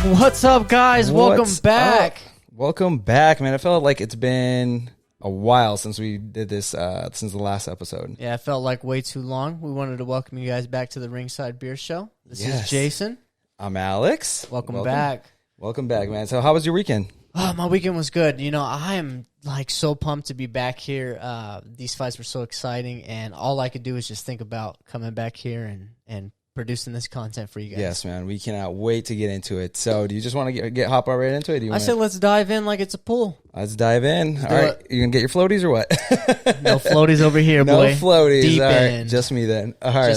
What's up, guys? Welcome back. Welcome back, man. I felt like it's been a while since we did this, since the last episode. Yeah, it felt like way too long. We wanted to welcome you guys back to the Ringside Beer Show. This is Jason. I'm Alex. Welcome back. Welcome back, man. So how was your weekend? Oh, my weekend was good. You know, I am like so pumped to be back here. These fights were so exciting, and all I could do was just think about coming back here and producing this content for you guys. Yes, man. We cannot wait to get into it. So do you just want to hop right into it? I said let's dive in like it's a pool. Let's dive in. All right. You going to get your floaties or what? No floaties over here, boy. No floaties. Deep all right. end. Just me then. All right.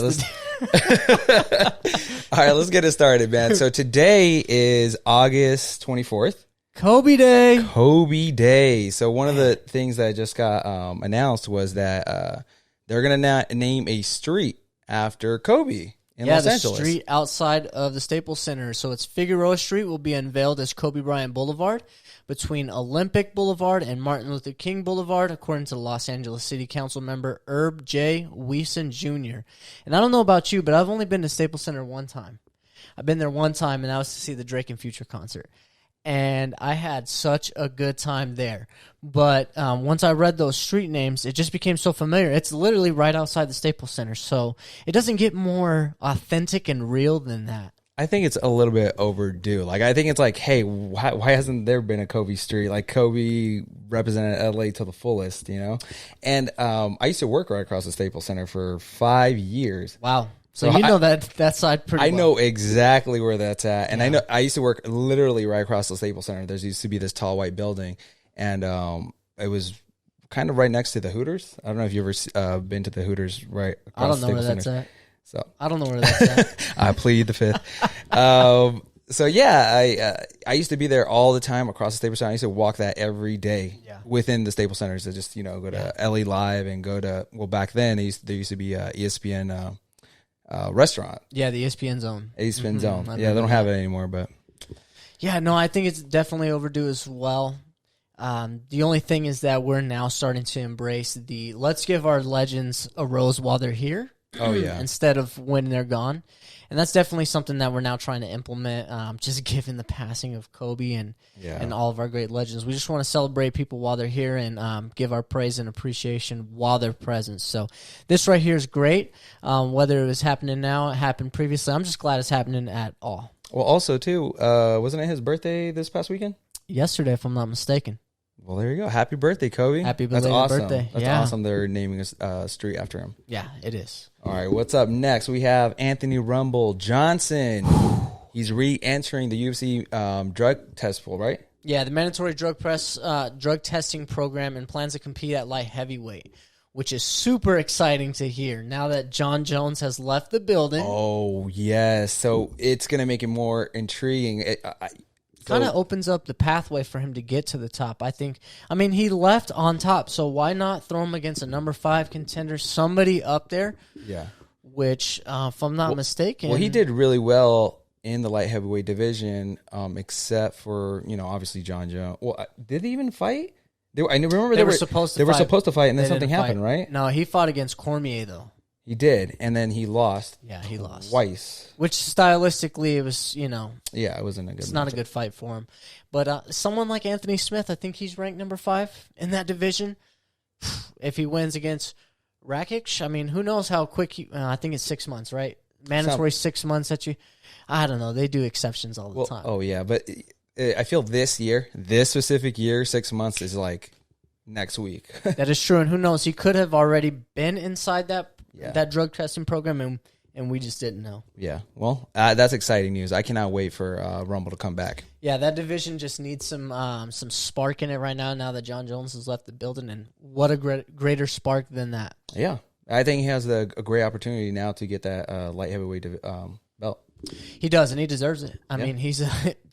All right. Let's get it started, man. So today is August 24th. Kobe Day. Kobe Day. So one of the things that just got announced was that they're going to name a street after Kobe. Los Angeles. The street outside of the Staples Center. So it's Figueroa Street will be unveiled as Kobe Bryant Boulevard between Olympic Boulevard and Martin Luther King Boulevard, according to Los Angeles City Council member Herb J. Weeson Jr. And I don't know about you, but I've only been to Staples Center one time. I've been there one time, and that was to see the Drake and Future concert. And I had such a good time there. But once I read those street names, it just became so familiar. It's literally right outside the Staples Center. So it doesn't get more authentic and real than that. I think it's a little bit overdue. Like, I think it's like, hey, why hasn't there been a Kobe Street? Like, Kobe represented LA to the fullest, you know? And I used to work right across the Staples Center for 5 years. Wow. So you know that side pretty well. I know exactly where that's at. And I know I used to work literally right across the Staples Center. There used to be this tall white building. And it was kind of right next to the Hooters. I don't know if you've ever been to the Hooters right across the Staples Center. I don't know where that's at. So I don't know where that's at. I plead the fifth. So yeah, I used to be there all the time across the Staples Center. I used to walk that every day within the Staples Center. So just, go to LA Live and go to, well, back then there used to be ESPN restaurant. Yeah, the ESPN Zone. ESPN Zone. Yeah, they don't have it anymore, but. Yeah, no, I think it's definitely overdue as well. The only thing is that we're now starting to embrace the let's give our legends a rose while they're here. Oh, yeah. Instead of when they're gone. And that's definitely something that we're now trying to implement, just given the passing of Kobe and all of our great legends. We just want to celebrate people while they're here and give our praise and appreciation while they're present. So this right here is great. Whether it was happening now, it happened previously. I'm just glad it's happening at all. Well, also, too, wasn't it his birthday this past weekend? Yesterday, if I'm not mistaken. Well, there you go. Happy birthday, Kobe. Happy belated birthday. That's awesome they're naming a street after him. Yeah, it is. All right, what's up next? We have Anthony Rumble Johnson. He's re-entering the UFC drug test pool, right? Yeah, the mandatory drug testing program, and plans to compete at light heavyweight, which is super exciting to hear now that John Jones has left the building. Oh, yes. So it's going to make it more intriguing. Kind of opens up the pathway for him to get to the top. I mean, he left on top, so why not throw him against a number 5 contender, somebody up there? Yeah. Which, if I'm not mistaken... Well, he did really well in the light heavyweight division, except for, obviously John Jones. Well, did they even fight? I remember they were supposed to fight, and then something happened, right? No, he fought against Cormier, though. He did, and then he lost. Yeah, he lost twice. Which stylistically, it was, Yeah, it wasn't a good. It's not a good fight for him, but someone like Anthony Smith, I think he's ranked number 5 in that division. If he wins against Rakic, I mean, who knows how quick? I think it's 6 months, right? Mandatory 6 months that you. I don't know. They do exceptions all the time. Oh yeah, but I feel this specific year, 6 months is like next week. That is true, and who knows? He could have already been inside that drug testing program, and we just didn't know. Yeah, well, that's exciting news. I cannot wait for Rumble to come back. Yeah, that division just needs some spark in it right now that John Jones has left the building, and what a greater spark than that. Yeah, I think he has a great opportunity now to get that light heavyweight belt. He does, and he deserves it. I mean, he's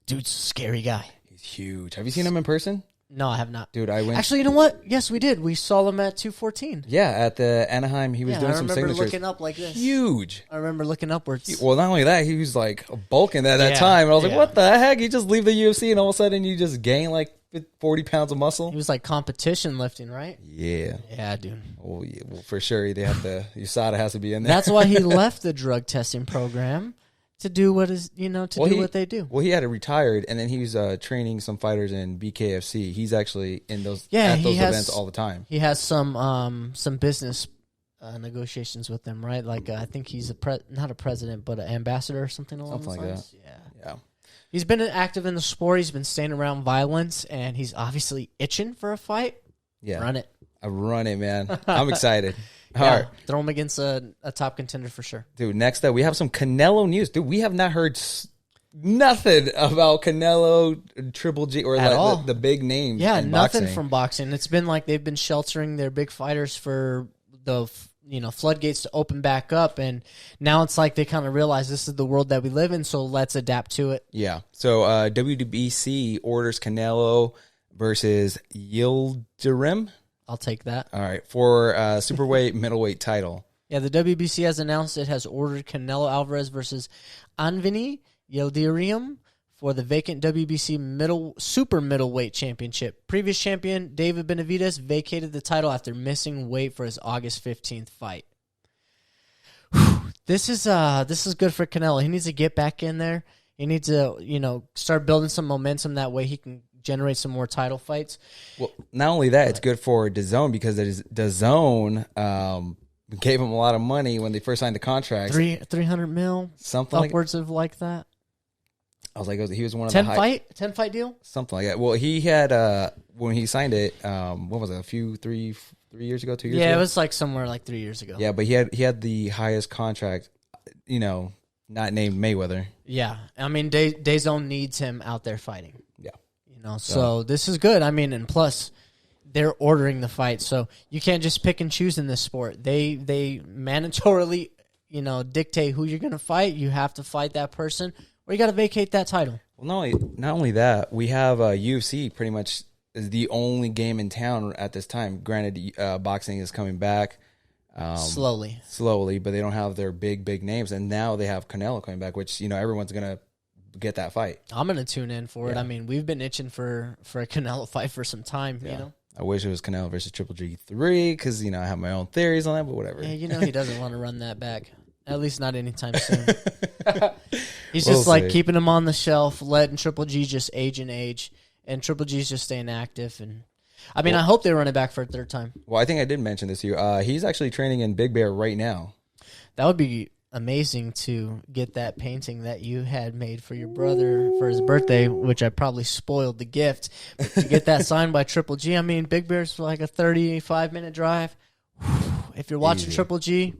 dude's a scary guy. He's huge. Have you seen him in person? No, I have not. Dude, I went... Actually, you know what? Yes, we did. We saw him at 214. Yeah, at the Anaheim. He was doing some signatures. I remember looking up like this. Huge. I remember looking upwards. Well, not only that, he was like bulking at that time. And I was like, what the heck? You just leave the UFC and all of a sudden you just gain like 40 pounds of muscle? He was like competition lifting, right? Yeah. Yeah, dude. Oh, yeah. Well, for sure. They have USADA has to be in there. That's why he left the drug testing program, to do what is what they do. Well, he had retired, and then he was training some fighters in BKFC. He's actually in those events all the time. He has some business negotiations with them, right? Like I think he's not a president, but an ambassador or something along those lines. Yeah. He's been active in the sport. He's been staying around violence, and he's obviously itching for a fight. Yeah, run it. I run it, man. I'm excited. All right. Throw him against a top contender for sure. Dude, next up, we have some Canelo news. Dude, we have not heard nothing about Canelo, Triple G, or like the big names in nothing boxing. From boxing. It's been like they've been sheltering their big fighters for the floodgates to open back up, and now it's like they kind of realize this is the world that we live in, so let's adapt to it. Yeah. So WBC orders Canelo versus Yildirim. I'll take that. All right, for superweight, middleweight title. Yeah, the WBC has announced it has ordered Canelo Alvarez versus Anthony Yildirim for the vacant WBC super middleweight championship. Previous champion David Benavidez vacated the title after missing weight for his August 15th fight. This is good for Canelo. He needs to get back in there. He needs to start building some momentum. That way he can generate some more title fights. Well, not only that, it's good for DAZN because DAZN gave him a lot of money when they first signed the contract. $300 million, something upwards of like that. I was like, he was one of 10 fight deal, something like that. Well, he had when he signed it. What was it? 3 years ago, 2 years ago. Yeah, it was like somewhere like 3 years ago. Yeah, but he had the highest contract. Not named Mayweather. Yeah, I mean, DAZN needs him out there fighting. Yeah. So this is good. I mean, and plus, they're ordering the fight, so you can't just pick and choose in this sport. They mandatorily, dictate who you're going to fight. You have to fight that person, or you got to vacate that title. Well, not only that, we have UFC pretty much is the only game in town at this time. Granted, boxing is coming back slowly, but they don't have their big names, and now they have Canelo coming back, which everyone's gonna get that fight. I'm gonna tune in for it. I mean, we've been itching for a Canelo fight for some time. I wish it was Canelo versus Triple G3 because I have my own theories on that, but whatever. Yeah, he doesn't want to run that back. At least not anytime soon. He's just keeping him on the shelf, letting Triple G just age and age, and Triple G's just staying active. And I mean, I hope they run it back for a third time. Well, I think I did mention this to you. He's actually training in Big Bear right now. That would be amazing to get that painting that you had made for your brother for his birthday, which I probably spoiled the gift. But to get that signed by Triple G, I mean, Big Bear's like a 35-minute drive. If you're watching Triple G,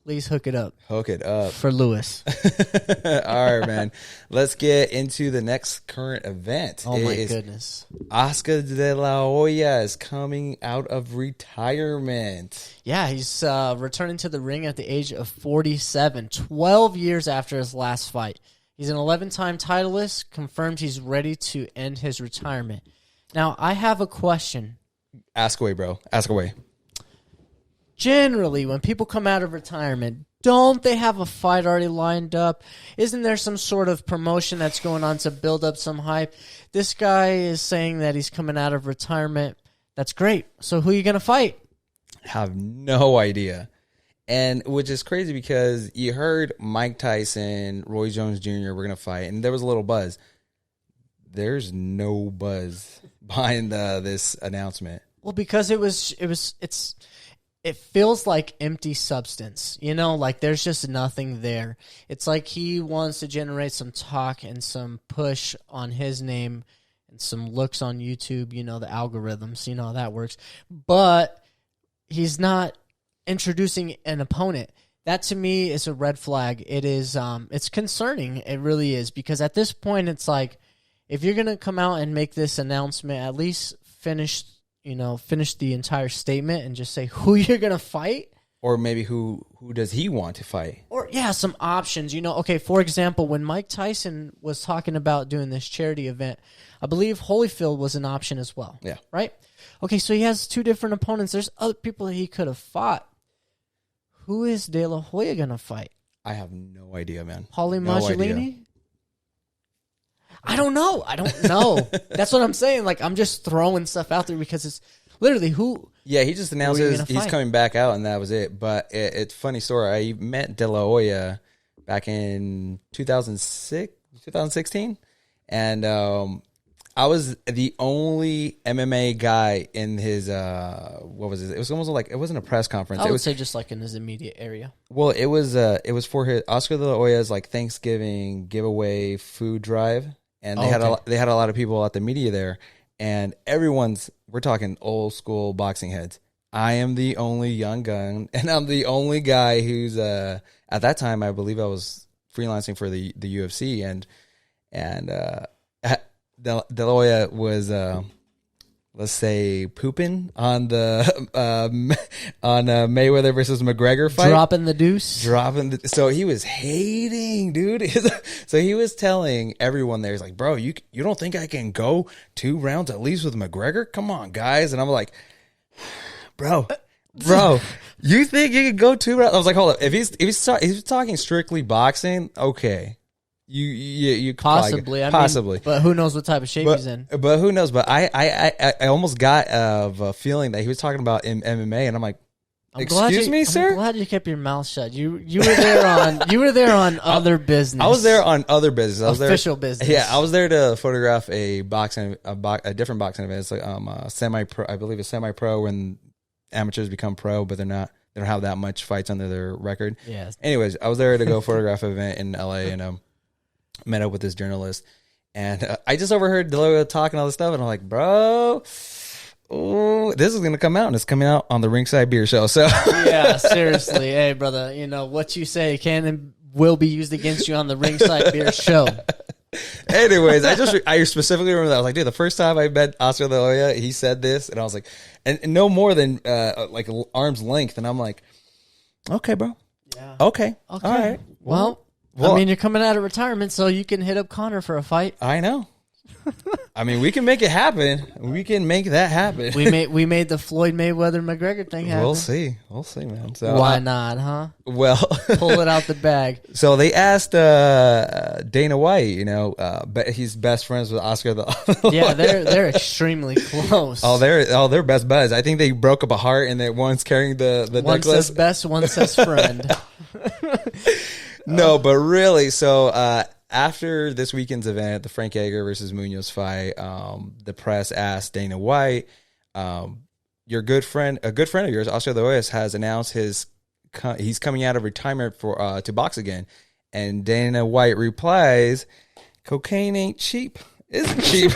please hook it up. Hook it up. For Lewis. All right, man. Let's get into the next current event. Oh, my goodness. Oscar de la Hoya is coming out of retirement. Yeah, he's returning to the ring at the age of 47, 12 years after his last fight. He's an 11-time titleist, confirmed he's ready to end his retirement. Now, I have a question. Ask away, bro. Ask away. Generally, when people come out of retirement, don't they have a fight already lined up? Isn't there some sort of promotion that's going on to build up some hype? This guy is saying that he's coming out of retirement. That's great. So who are you going to fight? Have no idea. And which is crazy because you heard Mike Tyson, Roy Jones Jr. were going to fight, and there was a little buzz. There's no buzz behind this announcement. Well, because it feels like empty substance, like there's just nothing there. It's like he wants to generate some talk and some push on his name and some looks on YouTube, the algorithms, how that works. But he's not introducing an opponent. That to me is a red flag. It is, it's concerning. It really is, because at this point it's like, if you're going to come out and make this announcement, at least finish the entire statement and just say who you're going to fight. Or maybe who does he want to fight? Or, some options. Okay, for example, when Mike Tyson was talking about doing this charity event, I believe Holyfield was an option as well. Yeah. Right? Okay, so he has two different opponents. There's other people that he could have fought. Who is De La Hoya going to fight? I have no idea, man. Paulie Malignaggi? I don't know. That's what I'm saying. Like, I'm just throwing stuff out there because it's literally who. Yeah, he just announced he's coming back out, and that was it. But it's a funny story. I met De La Hoya back in 2016. And I was the only MMA guy in his, what was it? It was almost like, it wasn't a press conference. I would say just like in his immediate area. Well, it was for his Oscar de la Hoya's like Thanksgiving giveaway food drive. And they had a lot of people at the media there. And we're talking old school boxing heads. I am the only young gun, and I'm the only guy who's, at that time, I believe I was freelancing for the UFC, and De La Hoya was, let's say, pooping on the on Mayweather versus McGregor fight, dropping the deuce, so he was hating, dude. So he was telling everyone there, he's like, bro, you don't think I can go 2 rounds at least with McGregor? Come on, guys. And I'm like, bro, you think you could go 2 rounds? I was like, hold up. If he's talking strictly boxing, okay. You possibly, possibly, but who knows what type of shape he's in? But who knows? But I almost got a feeling that he was talking about in MMA, and I'm like, excuse me, sir. I'm glad you kept your mouth shut. You were there on other business. I was there on other business. I was official business. Yeah, I was there to photograph a different boxing event. It's like semi-pro. I believe it's semi-pro when amateurs become pro, but they're not. They don't have that much fights under their record. Yeah. Anyways, I was there to go photograph an event in LA, and met up with this journalist, and I just overheard De La Hoya talking all this stuff, and I'm like, bro, this is gonna come out, and it's coming out on the Ringside Beer Show. So yeah, seriously, hey brother, what you say can and will be used against you on the Ringside Beer Show. Anyways, I specifically remember that. I was like, dude, the first time I met Oscar De La Hoya, he said this, and I was like, and no more than like arm's length, and I'm like, okay, bro, yeah, okay, all right, well, I mean, you're coming out of retirement, so you can hit up Connor for a fight. I know. I mean, we can make it happen. We can make that happen. We made the Floyd Mayweather McGregor thing happen. We'll see, man. So why not, huh? Well, pull it out the bag. So they asked Dana White, but he's best friends with Oscar. Yeah, they're extremely close. They're best buds. I think they broke up a heart, and that one's carrying the one necklace. One says best, one says friend. No, but really, so after this weekend's event, the Frank Edgar versus Munoz fight, the press asked Dana White, a good friend of yours, Oscar De La Hoya, has announced he's coming out of retirement for to box again, and Dana White replies, "Cocaine ain't cheap. Isn't cheap."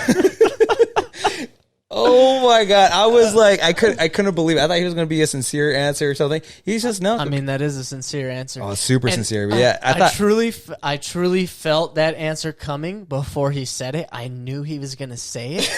Oh my God! I was like, I couldn't believe it. I thought he was going to be a sincere answer or something. He's just no. I mean, that is a sincere answer. Oh, super sincere. But yeah, I truly felt that answer coming before he said it. I knew he was going to say it.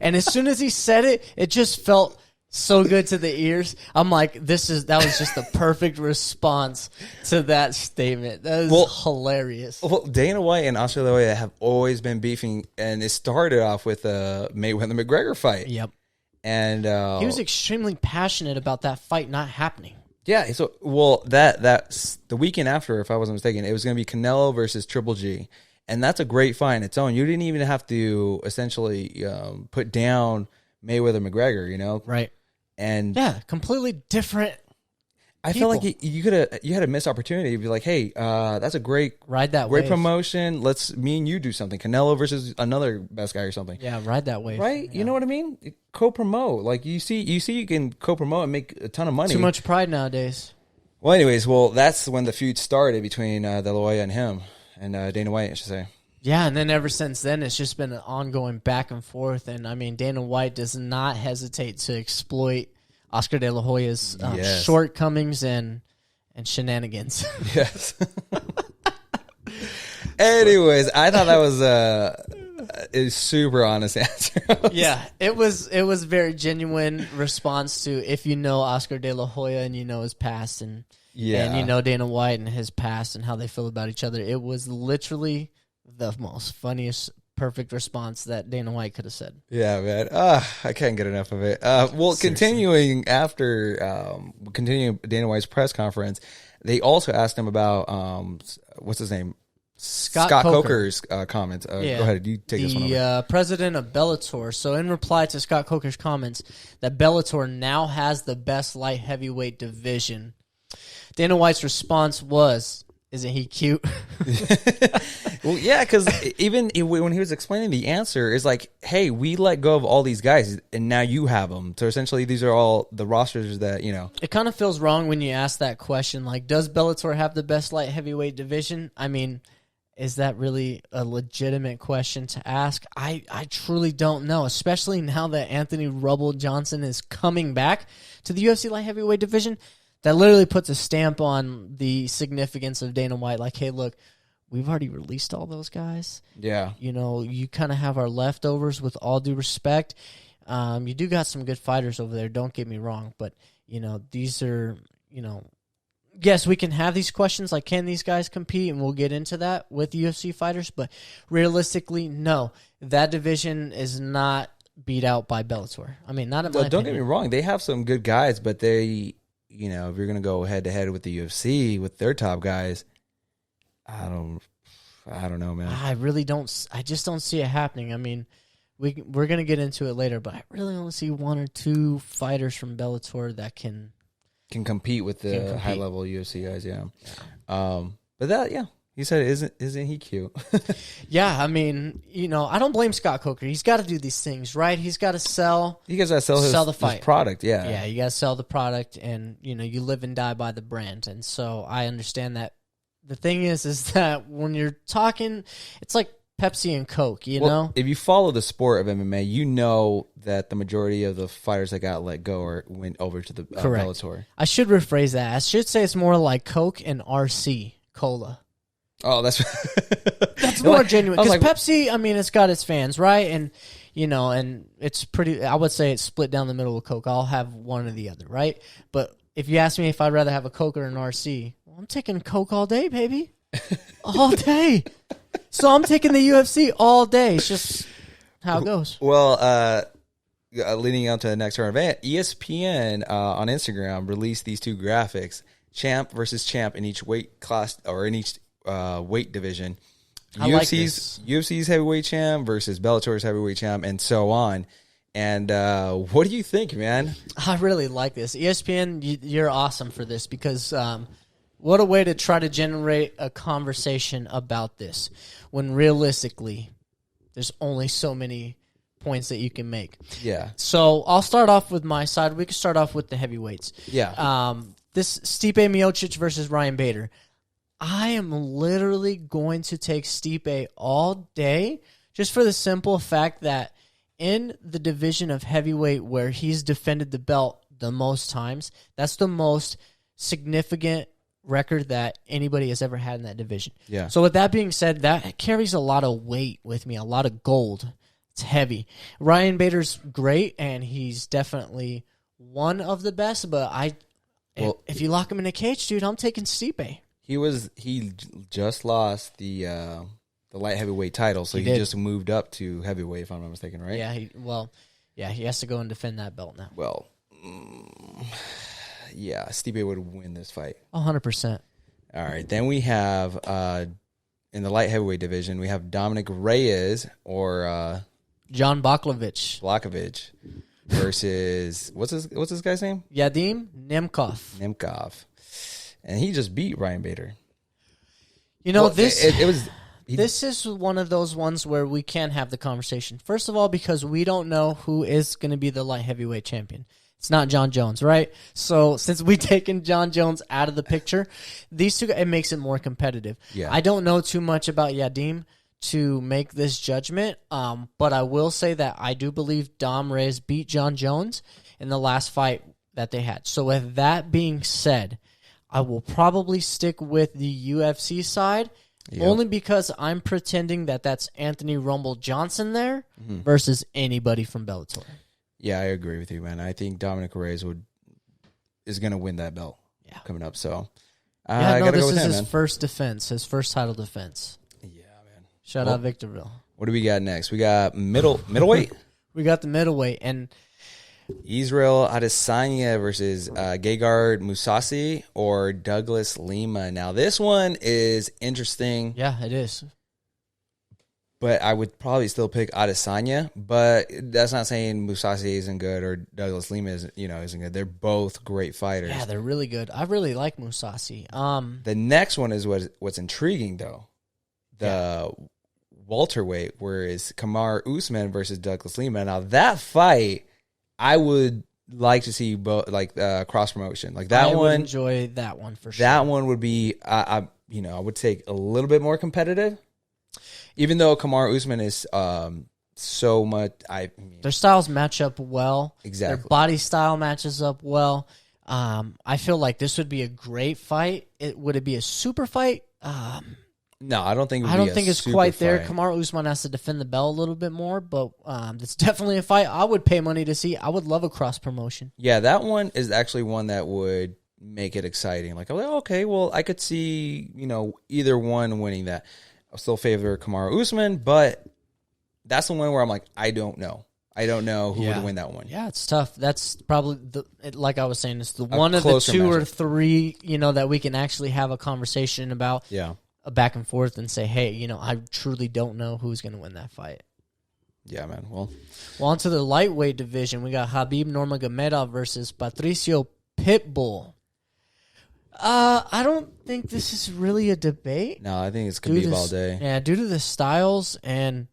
And as soon as he said it, it just felt so good to the ears. I'm like, that was just the perfect response to that statement. That was hilarious. Well, Dana White and Oscar De La Hoya have always been beefing, and it started off with Mayweather McGregor fight. Yep. And he was extremely passionate about that fight not happening. Yeah. So, that's the weekend after, if I wasn't mistaken, it was going to be Canelo versus Triple G, and that's a great fight in its own. You didn't even have to essentially put down Mayweather McGregor, right? And yeah, completely different. I feel like you had a missed opportunity to be like, hey, that's a great wave. Promotion. Me and you do something. Canelo versus another best guy or something. Yeah, ride that wave. Right? Yeah. You know what I mean? Co-promote. Like you see you can co-promote and make a ton of money. Too much pride nowadays. Well, anyways, that's when the feud started between De La Hoya and him, and Dana White, I should say. Yeah, and then ever since then, it's just been an ongoing back and forth. And, I mean, Dana White does not hesitate to exploit Oscar De La Hoya's shortcomings and shenanigans. Yes. Anyways, I thought that was a super honest answer. Yeah, it was very genuine response to if you know Oscar De La Hoya and you know his past and you know Dana White and his past and how they feel about each other. It was literally the most funniest, perfect response that Dana White could have said. Yeah, man. I can't get enough of it. Continuing Dana White's press conference, they also asked him about what's his name? Scott Coker's comments. Go ahead, you take this one over. The president of Bellator. So in reply to Scott Coker's comments that Bellator now has the best light heavyweight division, Dana White's response was, "Isn't he cute?" Well, yeah, because even when he was explaining the answer, is like, hey, we let go of all these guys, and now you have them. So essentially, these are all the rosters that, It kind of feels wrong when you ask that question. Like, does Bellator have the best light heavyweight division? I mean, is that really a legitimate question to ask? I truly don't know, especially now that Anthony Rumble Johnson is coming back to the UFC light heavyweight division. That literally puts a stamp on the significance of Dana White. Like, hey, look, we've already released all those guys. Yeah. You kind of have our leftovers with all due respect. You do got some good fighters over there, don't get me wrong. But, these are, yes, we can have these questions like, can these guys compete? And we'll get into that with UFC fighters. But realistically, no. That division is not beat out by Bellator. I mean, not in my opinion. Don't get me wrong. They have some good guys, but they, if you're going to go head-to-head with the UFC, with their top guys, I don't know, man. I just don't see it happening. I mean, we're going to get into it later, but I really only see one or two fighters from Bellator that can compete with the high-level UFC guys, yeah. But that, yeah. He said, isn't he cute? Yeah, I mean, I don't blame Scott Coker. He's got to do these things, right? He's got to sell. He got to sell the fight. His product, yeah. Yeah, you got to sell the product, and, you live and die by the brand. And so I understand that. The thing is that when you're talking, it's like Pepsi and Coke, know? If you follow the sport of MMA, you know that the majority of the fighters that got let go went over to the Bellator. I should rephrase that. I should say it's more like Coke and RC, Cola. Oh, that's more genuine. Because Pepsi, I mean, it's got its fans, right? And, and it's pretty, I would say it's split down the middle with Coke. I'll have one or the other, right? But if you ask me if I'd rather have a Coke or an RC, well, I'm taking Coke all day, baby. All day. So I'm taking the UFC all day. It's just how it goes. Well, leading on to the next event, ESPN on Instagram released these two graphics: champ versus champ in each weight class or in each weight division. UFC's heavyweight champ versus Bellator's heavyweight champ, and so on. And what do you think, man? I really like this. ESPN, you're awesome for this because what a way to try to generate a conversation about this when realistically there's only so many points that you can make. Yeah. So I'll start off with my side. We can start off with the heavyweights. Yeah. This Stipe Miocic versus Ryan Bader. I am literally going to take Stipe all day just for the simple fact that in the division of heavyweight where he's defended the belt the most times, that's the most significant record that anybody has ever had in that division. Yeah. So with that being said, that carries a lot of weight with me, a lot of gold. It's heavy. Ryan Bader's great, and he's definitely one of the best, but if you lock him in a cage, dude, I'm taking Stipe. He just lost the light heavyweight title, so he just moved up to heavyweight, if I'm not mistaken, right? Yeah, he has to go and defend that belt now. Well, yeah, Stipe would win this fight. 100%. All right, then we have in the light heavyweight division, we have Dominic Reyes or John Blachowicz versus what's this guy's name? Yadim Nemkov. And he just beat Ryan Bader. This is one of those ones where we can't have the conversation. First of all, because we don't know who is going to be the light heavyweight champion. It's not John Jones, right? So since we've taken John Jones out of the picture, these two, it makes it more competitive. Yeah. I don't know too much about Yadim to make this judgment, but I will say that I do believe Dom Reyes beat John Jones in the last fight that they had. So with that being said, I will probably stick with the UFC side, only because I'm pretending that that's Anthony Rumble Johnson there versus anybody from Bellator. Yeah, I agree with you, man. I think Dominic Reyes is going to win that belt coming up. So this is his first defense, his first title defense. Yeah, man. Shout out Victorville. What do we got next? We got middleweight. We got the middleweight, and Israel Adesanya versus Gegard Mousasi or Douglas Lima. Now, this one is interesting. Yeah, it is. But I would probably still pick Adesanya. But that's not saying Mousasi isn't good or Douglas Lima isn't good. They're both great fighters. Yeah, they're really good. I really like Mousasi. The next one is what's intriguing though. The welterweight, where is Kamaru Usman versus Douglas Lima. Now that fight, I would like to see both, like cross promotion, like that one. I would enjoy that one for sure. That one would be, I would take a little bit more competitive, even though Kamaru Usman is so much. Their styles match up well. Exactly, their body style matches up well. I feel like this would be a great fight. Would it be a super fight? No, I don't think. I don't think it's quite there. Kamaru Usman has to defend the belt a little bit more, but it's definitely a fight I would pay money to see. I would love a cross promotion. Yeah, that one is actually one that would make it exciting. Like, okay, well, I could see either one winning that. I still favor Kamaru Usman, but that's the one where I'm like, I don't know. I don't know who would win that one. Yeah, it's tough. That's probably like I was saying, it's the one of the two or three that we can actually have a conversation about. Yeah. A back and forth and say, hey, I truly don't know who's going to win that fight. Yeah, man. Well, on to the lightweight division. We got Khabib Nurmagomedov versus Patricio Pitbull. I don't think this is really a debate. No, I think it's Khabib all day. Yeah, due to the styles and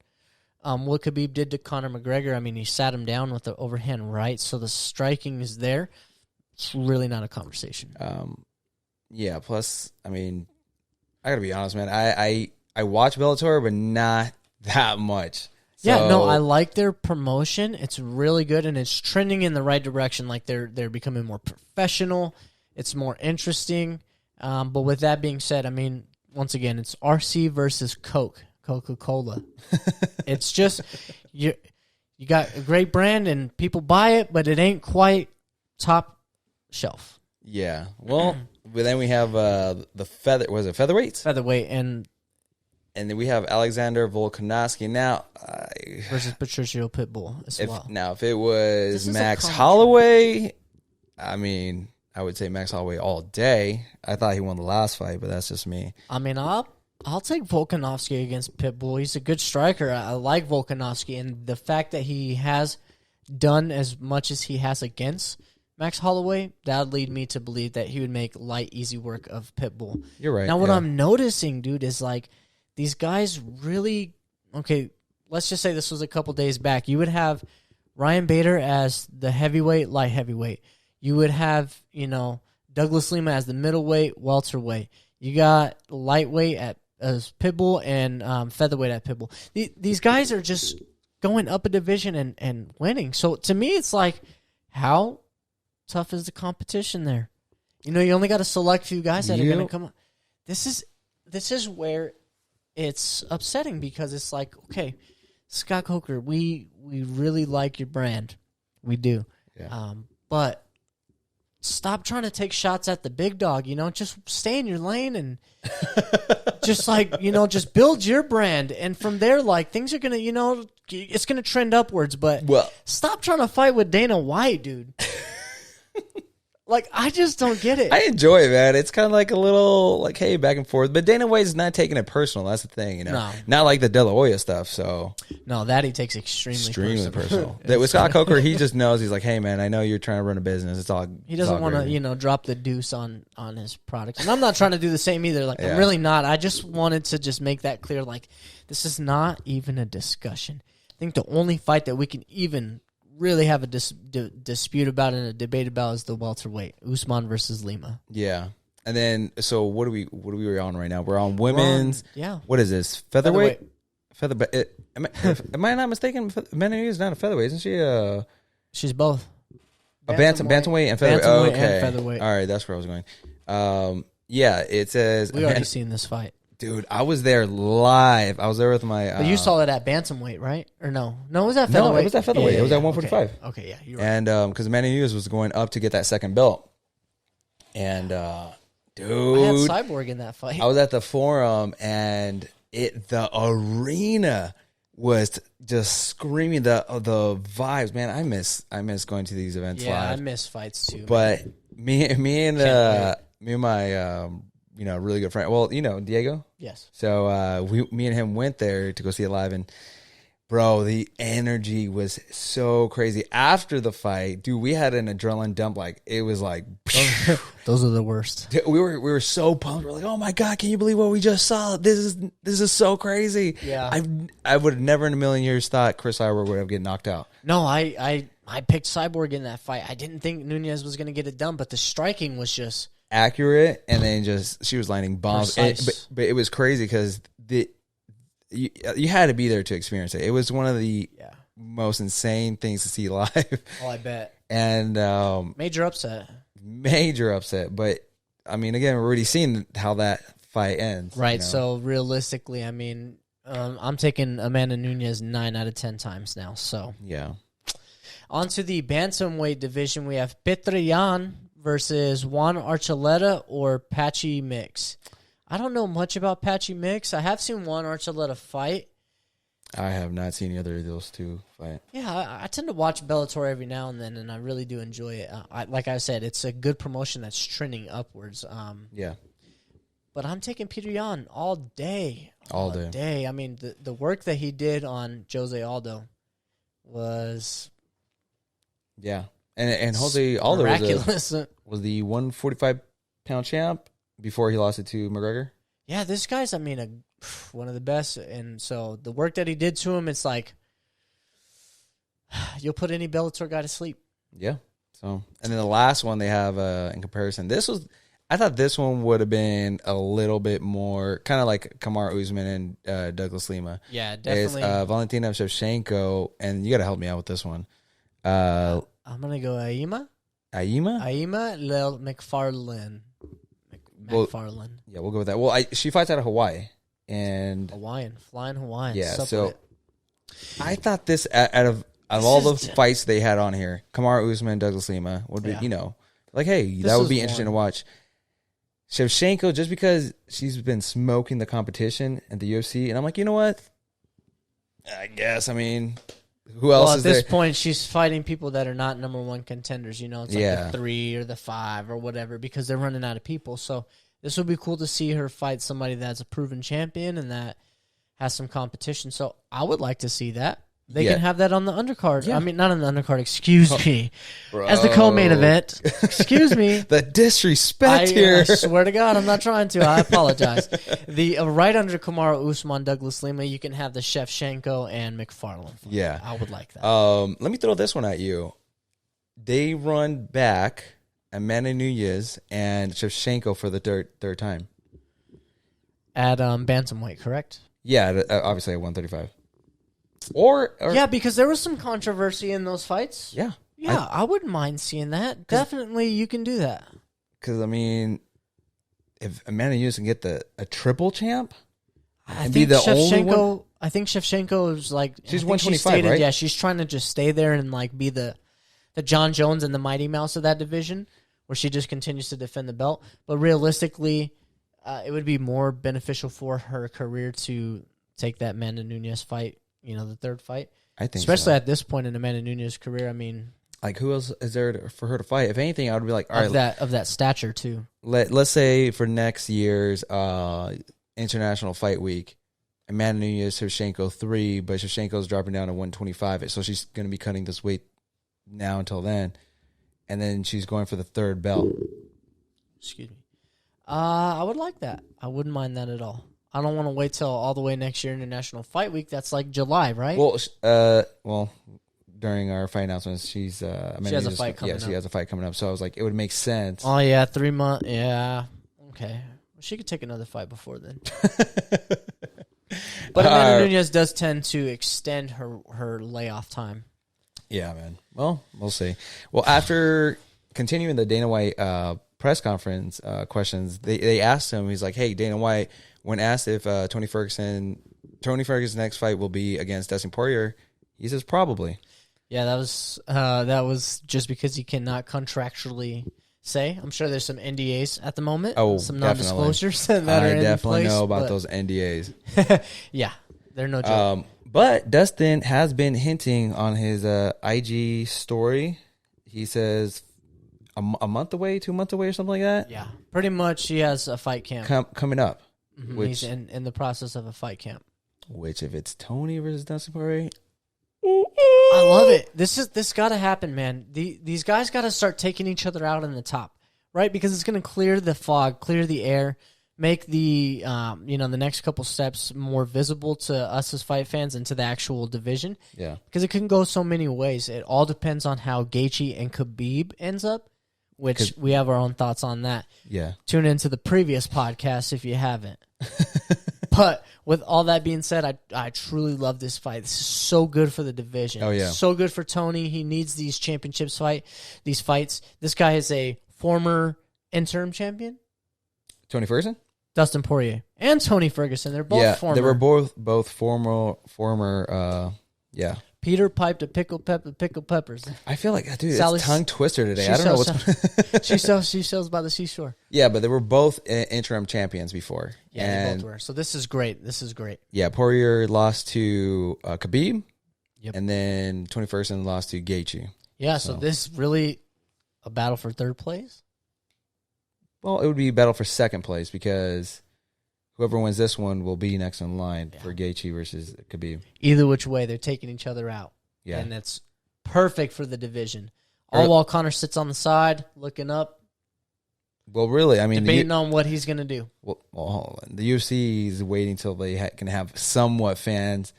what Khabib did to Conor McGregor. I mean, he sat him down with the overhand right, so the striking is there. It's really not a conversation. Yeah, plus, I mean, I gotta be honest, man. I watch Bellator, but not that much. So, yeah, no, I like their promotion. It's really good, and it's trending in the right direction. Like they're becoming more professional. It's more interesting. But with that being said, I mean, once again, it's RC versus Coca-Cola. It's just you got a great brand, and people buy it, but it ain't quite top shelf. Yeah, well. But then we have the featherweights? Featherweight, and then we have Alexander Volkanovski. Now versus Patricio Pitbull as well. Now, if it was Max Holloway, I mean, I would say Max Holloway all day. I thought he won the last fight, but that's just me. I mean, I'll take Volkanovski against Pitbull. He's a good striker. I like Volkanovski, and the fact that he has done as much as he has against Max Holloway, that would lead me to believe that he would make light, easy work of Pitbull. You're right. Now, what I'm noticing, dude, is like these guys really... Okay, let's just say this was a couple days back. You would have Ryan Bader as the heavyweight, light heavyweight. You would have, Douglas Lima as the middleweight, welterweight. You got lightweight as Pitbull and featherweight at Pitbull. These guys are just going up a division and winning. So, to me, it's like, how tough is the competition there? You only got a select few guys that are going to come up. This is where it's upsetting, because it's like, okay, Scott Coker, we really like your brand. We do. Yeah. But stop trying to take shots at the big dog, just stay in your lane and just just build your brand. And from there, like, things are going to, it's going to trend upwards, but stop trying to fight with Dana White, dude. Like, I just don't get it. I enjoy it, man. It's kind of like a little, like, hey, back and forth. But Dana White's not taking it personal. That's the thing, No. Not like the De La Hoya stuff, so. No, that he takes extremely personal. With Scott Coker, he just knows. He's like, hey, man, I know you're trying to run a business. It's all. He doesn't want to, drop the deuce on his product. And I'm not trying to do the same either. Like, I'm really not. I just wanted to just make that clear. Like, this is not even a discussion. I think the only fight that we can even really have a dispute about and a debate about is the welterweight, Usman versus Lima. Yeah. And then, so what are we on right now? We're on women's. Yeah. What is this? Featherweight? Am I not mistaken? Amanda Nunes is not a featherweight, isn't she? She's both. A bantamweight and featherweight. Bantamweight okay. and featherweight. All right, that's where I was going. Yeah, it says. We already seen this fight. Dude, I was there live. I was there with my... But you saw it at bantamweight, right? Or no? No, it was at featherweight. No, it was at featherweight. It was at 145. Okay, yeah, you're right. And because Amanda Nunes was going up to get that second belt. And, dude... I had Cyborg in that fight. I was at the Forum, and the arena was just screaming the vibes. Man, I miss going to these events live. Yeah, I miss fights too. But me and my really good friend. Well, Diego. Yes. So me and him went there to go see it live, and bro, the energy was so crazy after the fight, dude. We had an adrenaline dump. Like it was like those are the worst. We were so pumped. We're like, oh my god, can you believe what we just saw? This is so crazy. Yeah, I would have never in a million years thought Chris Cyborg would have get knocked out. No, I picked Cyborg in that fight. I didn't think Nunez was going to get it done, but the striking was just accurate, and then she was landing bombs. But it was crazy because you had to be there to experience it. It was one of the most insane things to see live. Oh, I bet. And major upset. But I mean, again, we're already seeing how that fight ends. Right. So realistically, I mean, I'm taking Amanda Nunez 9 out of 10 times now. So yeah. On to the bantamweight division, we have Petr Yan versus Juan Archuleta or Patchy Mix. I don't know much about Patchy Mix. I have seen Juan Archuleta fight. I have not seen either of those two fight. Yeah, I tend to watch Bellator every now and then, and I really do enjoy it. Like I said, it's a good promotion that's trending upwards. Yeah. But I'm taking Petr Yan all day. All day. I mean, the work that he did on Jose Aldo was... Yeah. And Jose Aldo was the 145-pound champ before he lost it to McGregor. Yeah, this guy's, one of the best. And so the work that he did to him, it's like, you'll put any Bellator guy to sleep. Yeah. So, and then the last one they have in comparison, I thought this one would have been a little bit more, kind of like Kamaru Usman and Douglas Lima. Yeah, definitely. It's Valentina Shevchenko, and you got to help me out with this one. I'm going to go Aima. Aima Lil McFarlane. McFarlane. Yeah, we'll go with that. Well, she fights out of Hawaii. And flying Hawaiian. Yeah, so I thought this, out of all the fights they had on here, Kamaru Usman, Douglas Lima, would be, like, hey, that would be interesting to watch. Shevchenko, just because she's been smoking the competition at the UFC, and I'm like, you know what? I guess, who else is there? At this point, she's fighting people that are not number one contenders. It's like the 3 or the 5 or whatever, because they're running out of people. So this would be cool to see her fight somebody that's a proven champion and that has some competition. So I would like to see that. They can have that on the undercard. Yeah. Not on the undercard. Excuse me. Bro. As the co-main event. Excuse me. The disrespect here. I swear to God, I'm not trying to. I apologize. The right under Kamaru Usman, Douglas Lima, you can have the Shevchenko and McFarlane fight. Yeah. I would like that. Let me throw this one at you. They run back Amanda Nunez and Shevchenko for the third time. At bantamweight, correct? Yeah, obviously at 135. Or yeah, because there was some controversy in those fights. Yeah. Yeah, I wouldn't mind seeing that. Definitely, you can do that. Because, if Amanda Nunez can get a triple champ and be the only one. I think Shevchenko is like... She's 125, right? Yeah, she's trying to just stay there and be the John Jones and the Mighty Mouse of that division, where she just continues to defend the belt. But realistically, it would be more beneficial for her career to take that Amanda Nunez fight. The third fight. I think especially at this point in Amanda Nunez's career, like, who else is there for her to fight? If anything, I would be like, all right, of that stature too. Let's say for next year's International Fight Week, Amanda Nunez, Shevchenko 3, but Shevchenko's dropping down to 125, so she's going to be cutting this weight now until then, and then she's going for the third belt. Excuse me. I would like that. I wouldn't mind that at all. I don't want to wait till all the way next year, International Fight Week. That's like July, right? Well, during our fight announcements, she has a fight coming up. Yeah, she has a fight coming up. So I was like, it would make sense. Oh, yeah, 3 months. Yeah. Okay. Well, she could take another fight before then. But Amanda Nunez does tend to extend her layoff time. Yeah, man. Well, we'll see. Well, after continuing the Dana White press conference questions, they asked him, he's like, hey, Dana White, when asked if Tony Ferguson's next fight will be against Dustin Poirier, he says probably. Yeah, that was just because he cannot contractually say. I'm sure there's some NDAs at the moment. Oh, some non-disclosures that are in place. I definitely know about those NDAs. Yeah, they're no joke. But Dustin has been hinting on his IG story. He says a month away, 2 months away, or something like that. Yeah, pretty much. He has a fight camp coming up. He's in the process of a fight camp. Which, if it's Tony versus Dustin Poirier, I love it. This got to happen, man. These guys got to start taking each other out in the top, right? Because it's going to clear the fog, clear the air, make the the next couple steps more visible to us as fight fans and to the actual division. Yeah, because it can go so many ways. It all depends on how Gaethje and Khabib ends up, which we have our own thoughts on that. Yeah, tune into the previous podcast if you haven't. But with all that being said, I truly love this fight. This is so good for the division. Oh yeah, so good for Tony. He needs these these fights. This guy is a former interim champion. Tony Ferguson. Dustin Poirier and Tony Ferguson. They're both former. They were both former. Peter piped a pickled peppers. I feel like, dude, it's tongue twister today. I don't know what's. she sells by the seashore. Yeah, but they were both interim champions before. Yeah, they both were. So this is great. Yeah, Poirier lost to Khabib, yep, and then Tony Ferguson lost to Gaethje. Yeah, so this really a battle for third place. Well, it would be a battle for second place because whoever wins this one will be next in line for Gaethje versus Khabib. Either which way, they're taking each other out. Yeah. And that's perfect for the division. All while Conor sits on the side, looking up. Well, really, I mean, debating on what he's going to do. Well, hold on. The UFC is waiting until they can have somewhat fans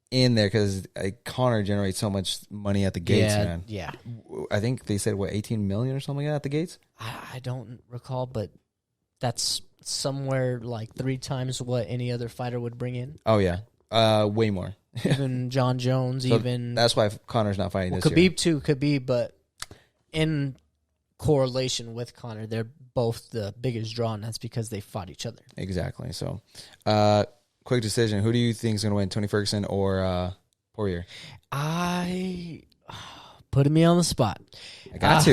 in there because Conor generates so much money at the gates, man. Yeah. I think they said, 18 million or something like that at the gates? I don't recall, but that's somewhere like 3 times what any other fighter would bring in. Oh, yeah. Way more. Even John Jones, so that's why Conor's not fighting this year. Khabib, but in correlation with Conor, they're both the biggest draw, and that's because they fought each other. Exactly. So, quick decision. Who do you think is going to win, Tony Ferguson or Poirier? Putting me on the spot. I got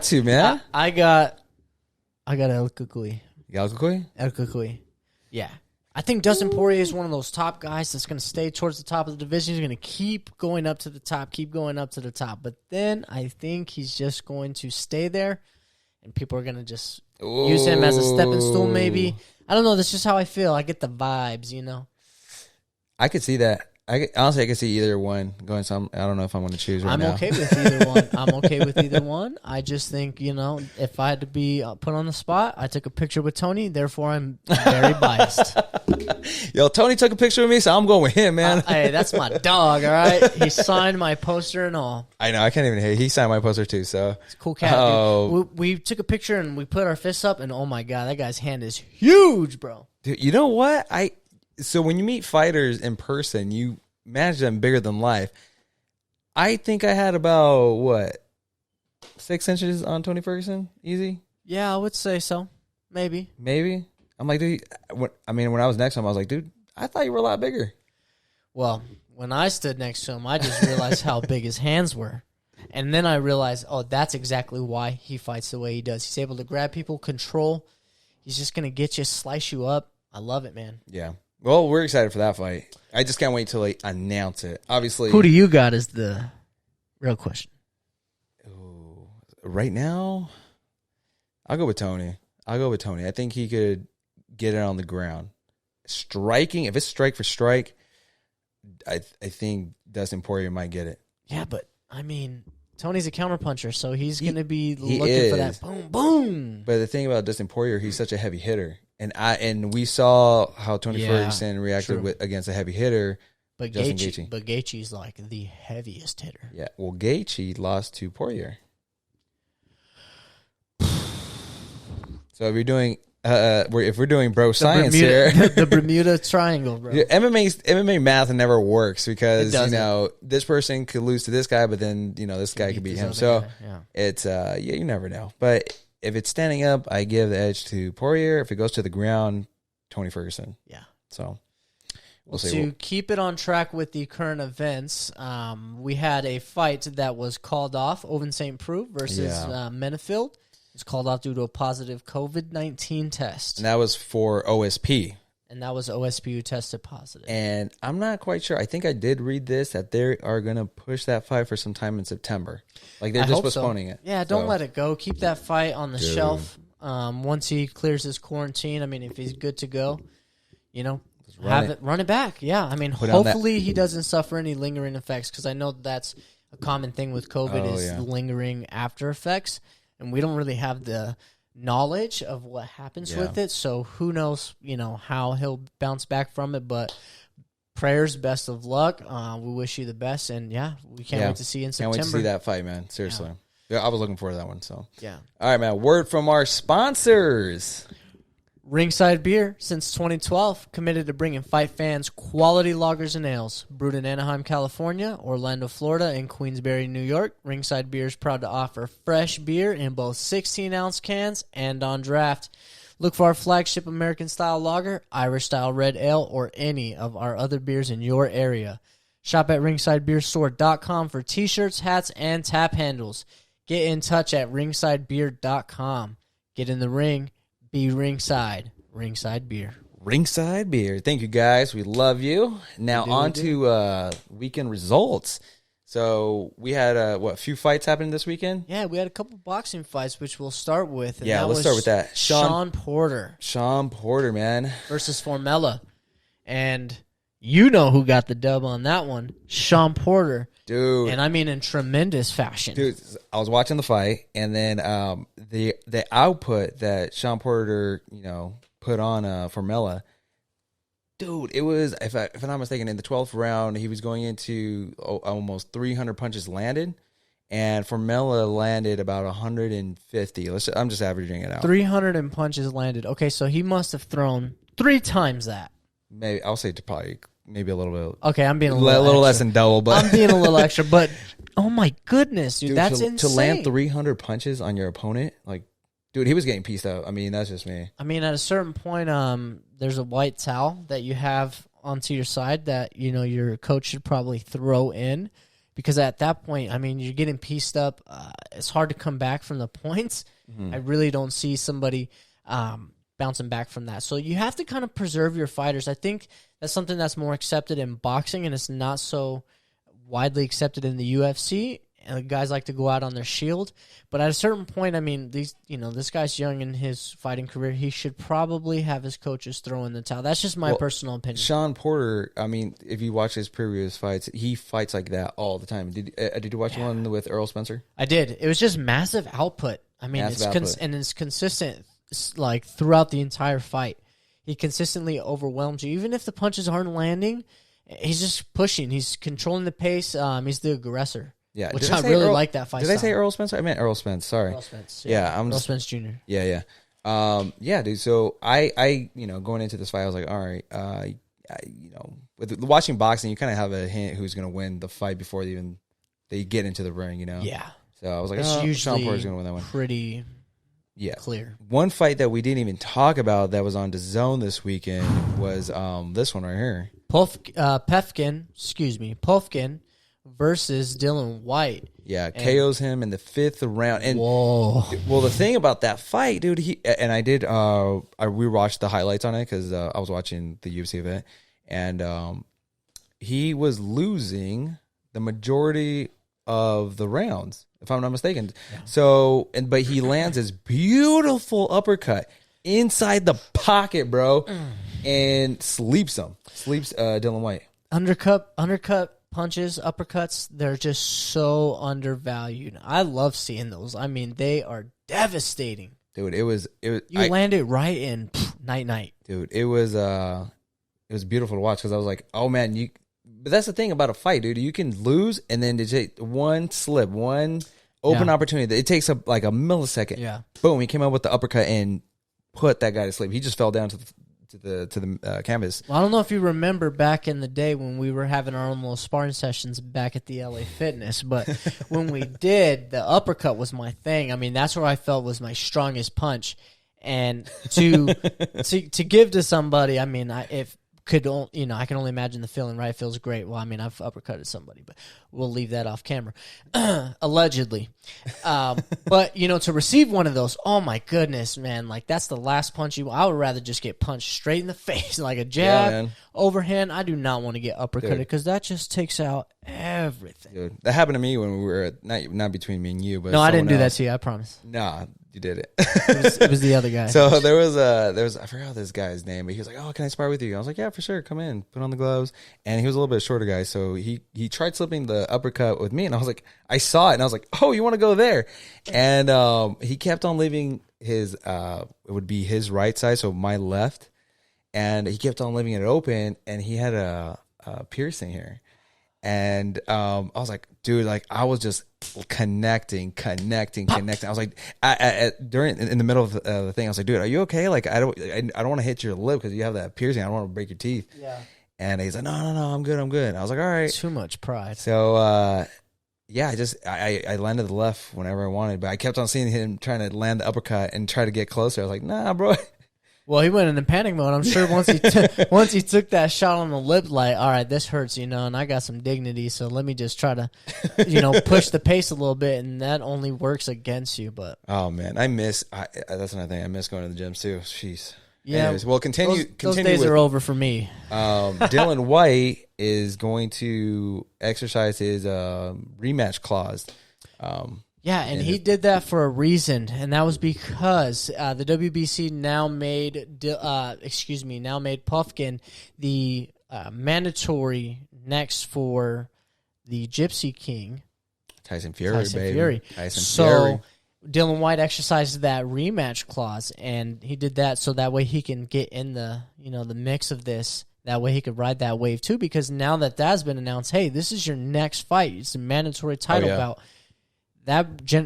to, man. I got El Cucuy. You got El Cucuy. Yeah. I think Dustin Poirier is one of those top guys that's going to stay towards the top of the division. He's going to keep going up to the top. But then I think he's just going to stay there, and people are going to just use him as a stepping stool maybe. I don't know. That's just how I feel. I get the vibes, I could see that. Honestly, I could see either one going. So I don't know if I'm going to choose right now. I'm okay with either one. I just think, if I had to be put on the spot, I took a picture with Tony. Therefore, I'm very biased. Yo, Tony took a picture with me, so I'm going with him, man. Hey, that's my dog, all right? He signed my poster and all. I know. I can't even hear. He signed my poster, too, so. It's a cool cat, dude. We took a picture, and we put our fists up, and oh, my God, that guy's hand is huge, bro. Dude, you know what? So when you meet fighters in person, you imagine them bigger than life. I think I had about, 6 inches on Tony Ferguson? Easy? Yeah, I would say so. Maybe. I'm like, dude, when I was next to him, I was like, dude, I thought you were a lot bigger. Well, when I stood next to him, I just realized how big his hands were. And then I realized, that's exactly why he fights the way he does. He's able to grab people, control. He's just going to get you, slice you up. I love it, man. Yeah. Well, we're excited for that fight. I just can't wait till they announce it. Obviously, who do you got is the real question. Ooh, right now, I'll go with Tony. I think he could get it on the ground. Striking, if it's strike for strike, I think Dustin Poirier might get it. Yeah, but, Tony's a counterpuncher, so he's going to be looking for that boom, boom. But the thing about Dustin Poirier, he's such a heavy hitter. And we saw how Tony Ferguson reacted against a heavy hitter, Justin Gaethje. But Gaethje's like the heaviest hitter. Yeah, well, Gaethje lost to Poirier. So if we're doing bro science here, the Bermuda Triangle, bro. MMA math never works because this person could lose to this guy, but then this guy could beat him. So it's you never know, but. If it's standing up, I give the edge to Poirier. If it goes to the ground, Tony Ferguson. Yeah. So we'll see. To keep it on track with the current events, we had a fight that was called off. Owen St. Preux versus Menefield. It's called off due to a positive COVID-19 test. And that was for OSP. And that was OSP who tested positive. And I'm not quite sure. I think I did read this, that they are going to push that fight for some time in September. Like, they're just postponing it. Yeah, don't let it go. Keep that fight on the shelf. Once he clears his quarantine, I mean, if he's good to go, run it back. Yeah, I mean, hopefully he doesn't suffer any lingering effects, because I know that's a common thing with COVID lingering after effects, and we don't really have the knowledge of what happens with it, so who knows, how he'll bounce back from it, but prayers, best of luck. We wish you the best, and we can't wait to see you in September. Can't wait to see that fight, man. Seriously. Yeah, I was looking forward to that one, so. Yeah. All right, man. Word from our sponsors. Ringside Beer, since 2012, committed to bringing fight fans quality lagers and ales. Brewed in Anaheim, California, Orlando, Florida, and Queensbury, New York, Ringside Beer is proud to offer fresh beer in both 16-ounce cans and on draft. Look for our flagship American-style lager, Irish-style red ale, or any of our other beers in your area. Shop at ringsidebeerstore.com for t-shirts, hats, and tap handles. Get in touch at ringsidebeer.com. Get in the ring. Be ringside. Ringside Beer. Ringside Beer. Thank you, guys. We love you. Now on to weekend results. So we had a few fights happening this weekend? Yeah, we had a couple boxing fights, which we'll start with. And let's start with that. Sean Porter. Sean Porter, man. Versus Formella. And you know who got the dub on that one. Sean Porter. Dude. And I mean in tremendous fashion. Dude, I was watching the fight, and then the output that Sean Porter, put on Formella, dude, it was, if I'm not mistaken, in the 12th round, he was going into almost 300 punches landed, and Formella landed about 150. I'm just averaging it out. 300 punches landed. Okay, so he must have thrown 3 times that. Maybe I'll say maybe a little bit. Okay, I'm being a little less than double, but I'm being a little extra. But oh my goodness, dude, that's insane. To land 300 punches on your opponent, dude, he was getting pieced out. I mean, that's just me. I mean, at a certain point, there's a white towel that you have onto your side that your coach should probably throw in, because at that point, I mean, you're getting pieced up. It's hard to come back from the points. Mm-hmm. I really don't see somebody bouncing back from that. So you have to kind of preserve your fighters. I think that's something that's more accepted in boxing, and it's not so widely accepted in the UFC. And guys like to go out on their shield. But at a certain point, I mean, this guy's young in his fighting career. He should probably have his coaches throw in the towel. That's just my personal opinion. Sean Porter, I mean, if you watch his previous fights, he fights like that all the time. Did you watch one with Earl Spencer? I did. It was just massive output. I mean, it's consistent, like, throughout the entire fight. He consistently overwhelms you. Even if the punches aren't landing, he's just pushing. He's controlling the pace. He's the aggressor. Yeah, which I really like that fight. Did I say Earl Spencer? I meant Earl Spence. Sorry. Earl Spence. Earl Spence Jr. Yeah. Yeah, dude. So I going into this fight, I was like, all right, with watching boxing, you kind of have a hint who's going to win the fight before they get into the ring, Yeah. So I was like, usually Sean Porter's going to win that one. Pretty clear. One fight that we didn't even talk about that was on DAZN this weekend was this one right here. Pefkin versus Dylan White. Yeah, KOs him in the 5th round. And whoa. Well, the thing about that fight, dude, we rewatched the highlights on it because I was watching the UFC event, and he was losing the majority of the rounds, if I'm not mistaken. Yeah. So, but he lands this beautiful uppercut inside the pocket, bro, and sleeps Dylan White. Undercut punches, uppercuts, they're just so undervalued. I love seeing those. I mean, they are devastating. Dude, it was land it right in night. Dude, it was beautiful to watch because I was like, oh man, but that's the thing about a fight, dude. You can lose and then take one slip, one open opportunity. It takes like a millisecond. Yeah. Boom, he came out with the uppercut and put that guy to sleep. He just fell down to the canvas. Well, I don't know if you remember back in the day when we were having our own little sparring sessions back at the LA Fitness, but when we did, the uppercut was my thing. I mean, that's where I felt was my strongest punch. And to give to somebody, I mean, I can only imagine the feeling, right? It feels great. Well, I mean, I've uppercutted somebody, but we'll leave that off camera. Allegedly. But, to receive one of those, oh my goodness, man, like that's the last punch I would rather just get punched straight in the face, like a jab, overhand. I do not want to get uppercutted because that just takes out everything. Dude, that happened to me when we were at, not between me and you, but no, I didn't do that to you, I promise. Nah, you did it. It was the other guy. So there was I forgot this guy's name, but he was like, "Oh, can I spar with you?" I was like, "Yeah, for sure, come in, put on the gloves." And he was a little bit shorter guy, so he tried slipping the uppercut with me, and I was like, I saw it, and I was like, "Oh, you want to go there?" And he kept on leaving his it would be his right side, so my left, and he kept on leaving it open, and he had a piercing here. And I was like, dude, like I was just connecting. I was like, in the middle of the thing, I was like, dude, are you okay? Like, I don't want to hit your lip because you have that piercing. I don't want to break your teeth. Yeah. And he's like, no, I'm good. I was like, all right. Too much pride. So, yeah, I landed the left whenever I wanted, but I kept on seeing him trying to land the uppercut and try to get closer. I was like, nah, bro. Well, he went into panic mode. I'm sure once he took that shot on the lip, like, all right, this hurts, and I got some dignity, so let me just try to, push the pace a little bit, and that only works against you. But oh man, that's another thing. I miss going to the gym too. Jeez. Yeah. Anyways, well, continue. Those days are over for me. Dylan White is going to exercise his rematch clause. Yeah, and he did that for a reason, and that was because the WBC now made Puffkin the mandatory next for the Gypsy King, Tyson Fury. Fury. Dylan White exercised that rematch clause, and he did that so that way he can get in the the mix of this. That way he could ride that wave too, because now that's been announced, hey, this is your next fight. It's a mandatory title bout.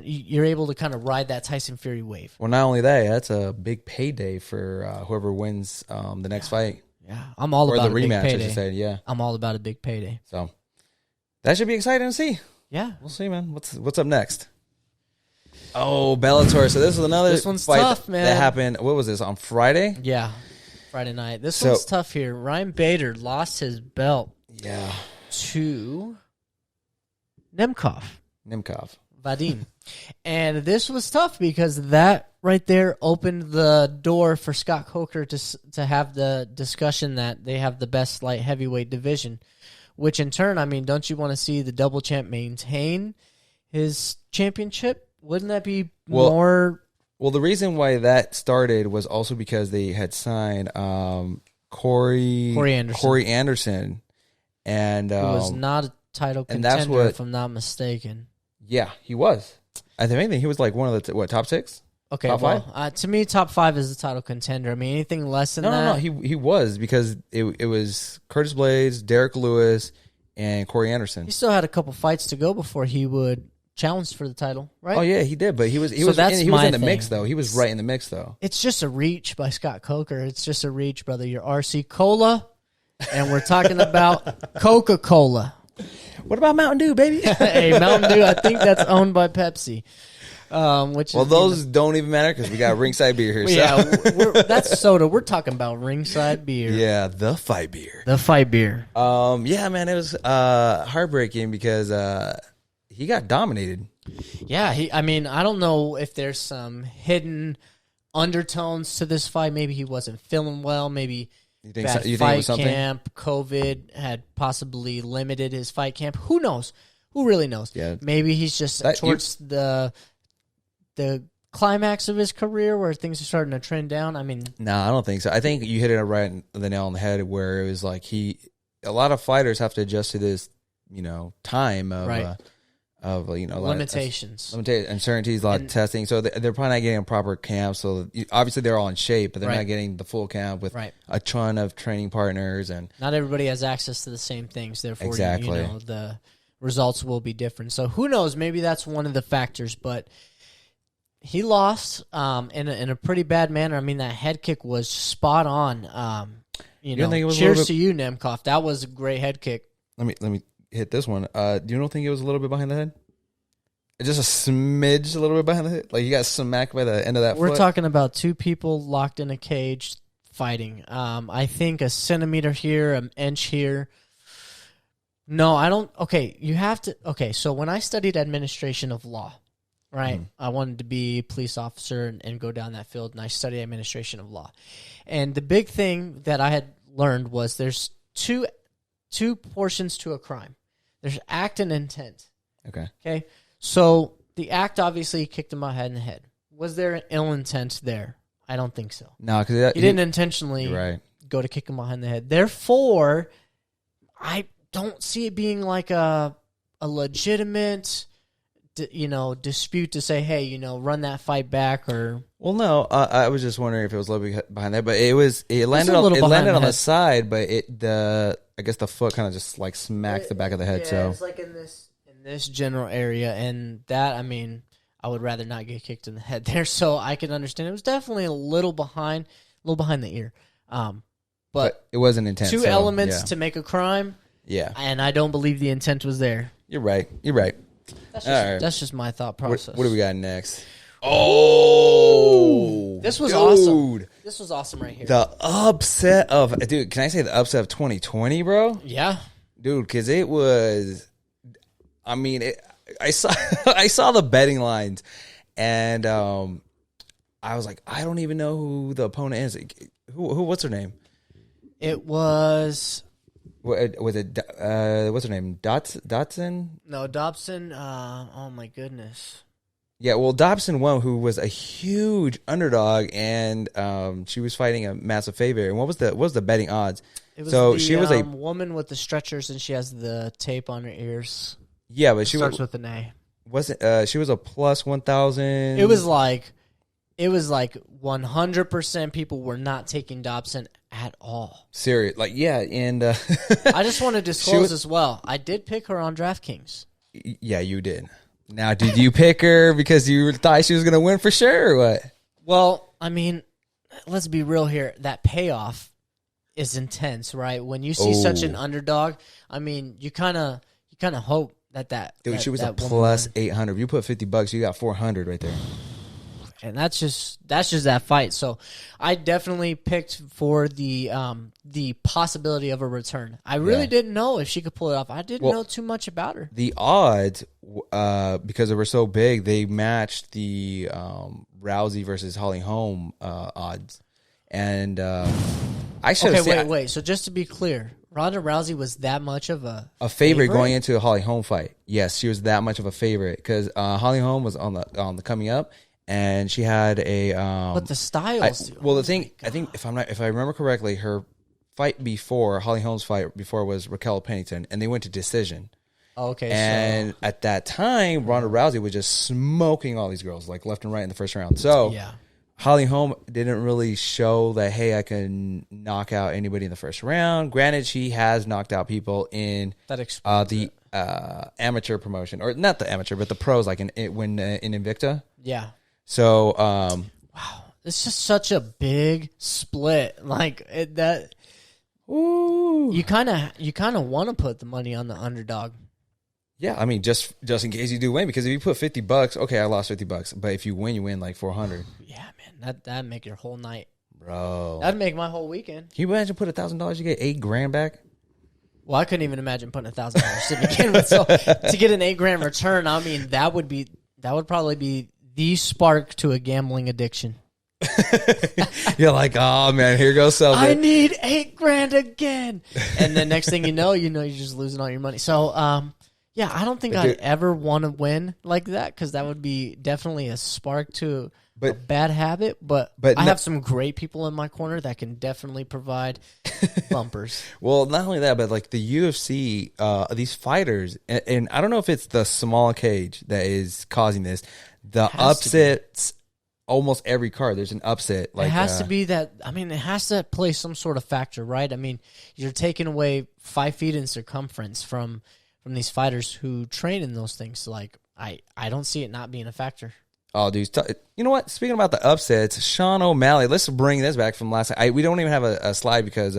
You're able to kind of ride that Tyson Fury wave. Well, not only that, that's a big payday for whoever wins the next fight. Yeah, I'm all about the a rematch, big payday. I should say, yeah. I'm all about a big payday. So that should be exciting to see. Yeah, we'll see, man. What's up next? Oh, Bellator. So this is another one's fight tough, man. That happened. What was this, on Friday? Yeah, Friday night. This one's tough here. Ryan Bader lost his belt. Yeah. To Nemkov. Vadim. And this was tough because that right there opened the door for Scott Coker to have the discussion that they have the best light heavyweight division, which in turn, I mean, don't you want to see the double champ maintain his championship? Wouldn't that be more? Well, the reason why that started was also because they had signed Corey Anderson. And who was not a title contender, if I'm not mistaken. Yeah, he was. I think he was like one of the top 6. Okay, top 5? To me, top 5 is the title contender. I mean, anything less than that? No. He was, because it was Curtis Blades, Derek Lewis, and Corey Anderson. He still had a couple fights to go before he would challenge for the title, right? Oh yeah, he did, but he was in the mix though. He was right in the mix though. It's just a reach by Scott Coker. It's just a reach, brother. You're RC Cola, and we're talking about Coca-Cola. What about Mountain Dew, baby? Hey, Mountain Dew, I think that's owned by Pepsi. Those don't even matter because we got Ringside beer here. Yeah, that's soda. We're talking about Ringside beer. Yeah, the fight beer. Yeah, man, it was heartbreaking because he got dominated. Yeah, I don't know if there's some hidden undertones to this fight. Maybe he wasn't feeling well. Maybe bad fight camp, COVID had possibly limited his fight camp. Who knows? Who really knows? Yeah. Maybe he's just towards the climax of his career where things are starting to trend down. I mean, no, I don't think so. I think you hit it right the nail on the head where it was like a lot of fighters have to adjust to this, time of limitations, uncertainties, a lot of testing. So they're probably not getting a proper camp. So obviously they're all in shape, but they're not getting the full camp with a ton of training partners, and not everybody has access to the same things. Therefore, the results will be different. So who knows? Maybe that's one of the factors. But he lost in a pretty bad manner. I mean, that head kick was spot on. Cheers to you, Nemkov. That was a great head kick. Let me hit this one. Do you don't think it was a little bit behind the head? Just a smidge, a little bit behind the head? Like, you got smacked by the end of that foot? We're talking about two people locked in a cage fighting. I think a centimeter here, an inch here. No, I don't. Okay, you have to. Okay, so when I studied administration of law, right? I wanted to be a police officer and go down that field, and I studied administration of law. And the big thing that I had learned was there's two portions to a crime. There's act and intent. Okay. So the act obviously kicked him in the head. Was there an ill intent there? I don't think so. No, because he didn't intentionally go to kick him behind the head. Therefore, I don't see it being like a legitimate, dispute to say, hey, run that fight back or. Well, no, I was just wondering if it was a little bit behind that, but it landed on the side, but I guess the foot kind of just like smacked the back of the head. So it's like in this general area, and that I would rather not get kicked in the head there, so I can understand. It was definitely a little behind the ear, but it wasn't intense. Two elements to make a crime. Yeah, and I don't believe the intent was there. You're right. That's just my thought process. What do we got next? Oh, this was awesome. This was awesome right here. The upset of can I say the upset of 2020, bro? Yeah, dude, because it was. I saw the betting lines, and I was like, I don't even know who the opponent is. Who? What's her name? It was. Was it? What's her name? Dotson? No, Dobson. Oh my goodness. Yeah, well, Dobson won, who was a huge underdog, and she was fighting a massive favorite. And what was the betting odds? It was she was a woman with the stretchers, and she has the tape on her ears. Yeah, but she starts with an A. Wasn't she was a plus 1,000? It was like 100% people were not taking Dobson at all. Serious, and I just want to disclose as well. I did pick her on DraftKings. Yeah, you did. Now, did you pick her because you thought she was going to win for sure, or what? Well, let's be real here. That payoff is intense, right? When you see such an underdog, you kind of hope that dude, she was a plus 800. If you put $50, you got 400 right there. And that's just that fight. So I definitely picked for the possibility of a return. I really didn't know if she could pull it off. I didn't know too much about her. The odds, because they were so big, they matched the Rousey versus Holly Holm odds. And I should have said... Wait. So just to be clear, Ronda Rousey was that much of a favorite going into a Holly Holm fight. Yes, she was that much of a favorite because Holly Holm was on the coming up. And she had a but the styles. The thing, I think if I remember correctly, her fight before Holly Holm's fight before was Raquel Pennington, and they went to decision. Okay. And at that time, Ronda Rousey was just smoking all these girls like left and right in the first round. So Holly Holm didn't really show that, hey, I can knock out anybody in the first round. Granted, she has knocked out people in the amateur promotion, or not the amateur, but the pros, like in Invicta. Yeah. So, wow, it's just such a big split. Ooh, you kind of want to put the money on the underdog. Yeah, just in case you do win, because if you put $50, okay, I lost $50, but if you win like 400. Yeah, man, that'd make your whole night, bro. That'd make my whole weekend. Can you imagine put $1,000, you get $8,000 back? Well, I couldn't even imagine putting $1,000 to begin with. So to get an $8,000 return, that would probably be the spark to a gambling addiction. You're like, oh man, here goes something. I need $8,000 again, and the next thing you know, you're just losing all your money. So, I don't think I'd ever want to win like that because that would be definitely a spark to a bad habit. But I have some great people in my corner that can definitely provide bumpers. Well, not only that, but like the UFC, these fighters, and I don't know if it's the small cage that is causing this. The upsets, almost every card, there's an upset. It has to be that. It has to play some sort of factor, right? You're taking away 5 feet in circumference from these fighters who train in those things. Like, I don't see it not being a factor. Oh, dude. You know what? Speaking about the upsets, Sean O'Malley, let's bring this back from last night. We don't even have a slide because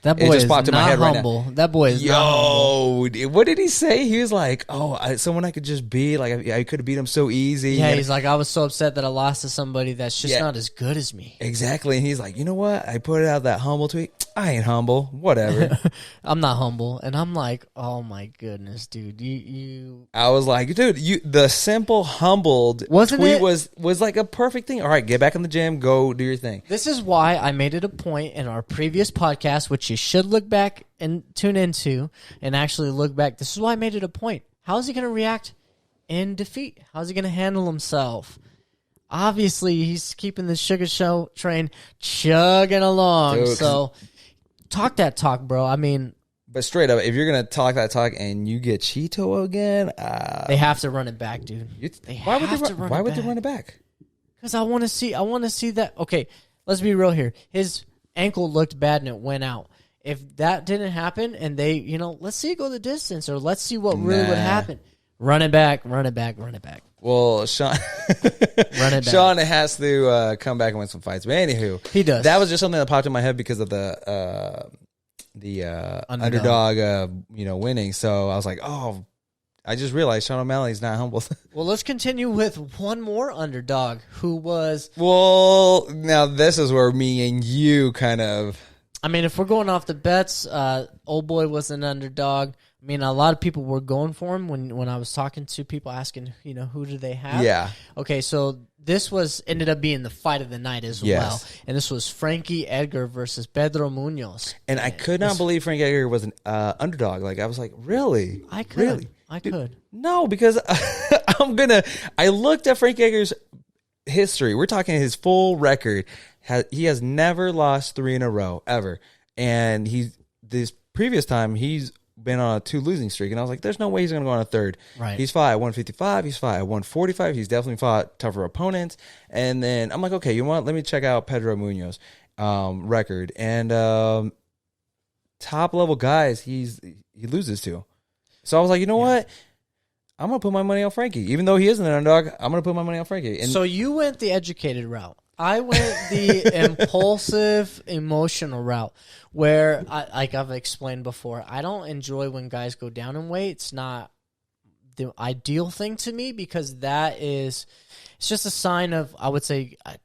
that boy just popped in my head humble. Right now. That boy is not humble. What did he say? He was like, someone I could just beat. Like, I could have beat him so easy. Yeah, he's like, I was so upset that I lost to somebody that's just not as good as me. Exactly. And he's like, you know what? I put out that humble tweet. I ain't humble. Whatever. I'm not humble. And I'm like, oh my goodness, dude. I was like, dude, the simple humbled Wasn't tweet it? was like a perfect thing. All right, get back in the gym, go do your thing. This is why I made it a point in our previous podcast, which you should look back and tune into and actually look back. This is why I made it a point. How is he going to react in defeat? How's he going to handle himself? Obviously, he's keeping the Sugar Show train chugging along. Dude, so talk that talk, bro. I mean, but straight up, if you're gonna talk that talk and you get Cheeto again, they have to run it back, dude. Why would they run it back? Because I want to see that. Okay, let's be real here. His ankle looked bad and it went out. If that didn't happen and they, let's see it go the distance, or let's see what really would happen. Run it back. Well, Sean Sean has to come back and win some fights. But anywho, he does. That was just something that popped in my head because of the underdog winning. So I was like, oh, I just realized Sean O'Malley's not humble. Well, let's continue with one more underdog who was. Well, now this is where me and you kind of. I mean, if we're going off the bets, Old Boy was an underdog. I mean, a lot of people were going for him when I was talking to people asking, who do they have? Yeah. Okay, so this ended up being the fight of the night as well. And this was Frankie Edgar versus Pedro Munoz. And I could not believe Frankie Edgar was an underdog. Like, I was like, really? I could. Really? I could. No, because I looked at Frankie Edgar's history. We're talking his full record. He has never lost 3 in a row, ever. And this previous time, he's been on a 2 losing streak, and I was like, there's no way he's going to go on a third. Right. He's fought at 155, he's fought at 145, he's definitely fought tougher opponents. And then I'm like, okay, you know what? Let me check out Pedro Munoz record. And top level guys he loses to. So I was like, you know what? I'm going to put my money on Frankie. Even though he isn't an underdog, I'm going to put my money on Frankie. And so you went the educated route. I went the impulsive, emotional route where, like I've explained before, I don't enjoy when guys go down in weight. It's not the ideal thing to me because it's just a sign of, I would say, I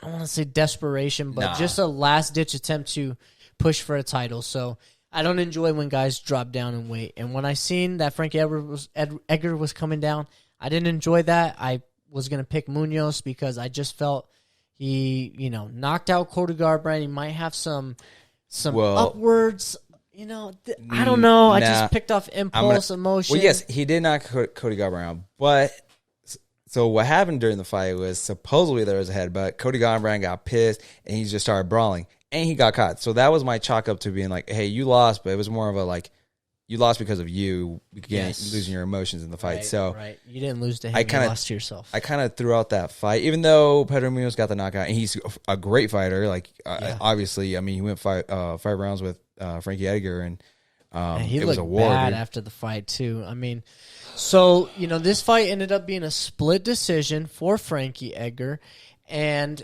don't want to say desperation, but just a last-ditch attempt to push for a title. So I don't enjoy when guys drop down in weight. And when I seen that Frankie Edgar was coming down, I didn't enjoy that. I was going to pick Munoz because I just felt he, knocked out Cody Garbrandt. He might have some upwards. I don't know. I just picked off impulse, emotion. Well, yes, he did knock Cody Garbrandt out. But so what happened during the fight was supposedly there was a headbutt. Cody Garbrandt got pissed and he just started brawling. And he got caught. So that was my chalk up to being like, hey, you lost, but it was more of a like, you lost because of you losing your emotions in the fight. Right. You didn't lose to him. You lost to yourself. I kind of threw out that fight, even though Pedro Munoz got the knockout, and he's a great fighter. Like obviously, I mean, he went 5 rounds with Frankie Edgar, and he looked bad after the fight too. I mean, so this fight ended up being a split decision for Frankie Edgar, and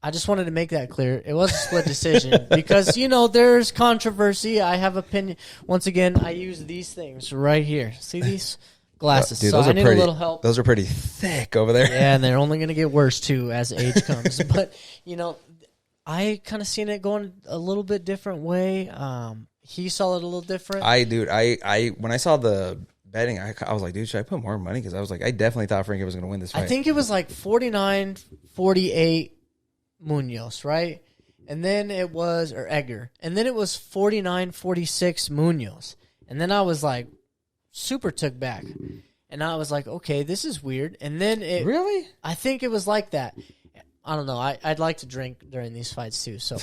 I just wanted to make that clear. It was a split decision because, there's controversy. I have opinion. Once again, I use these things right here. See these glasses? Dude, so I need a little help. Those are pretty thick over there. Yeah, and they're only going to get worse, too, as age comes. But, I kind of seen it going a little bit different way. He saw it a little different. I when I saw the betting, I was like, dude, should I put more money? Because I was like, I definitely thought Frankie was going to win this fight. I think it was like 49-48. Munoz, right? And then it was, or Edgar. And then it was 49-46 Munoz. And then I was like, super took back. And I was like, okay, this is weird. And then it... Really? I think it was like that. I don't know. I'd like to drink during these fights too. So,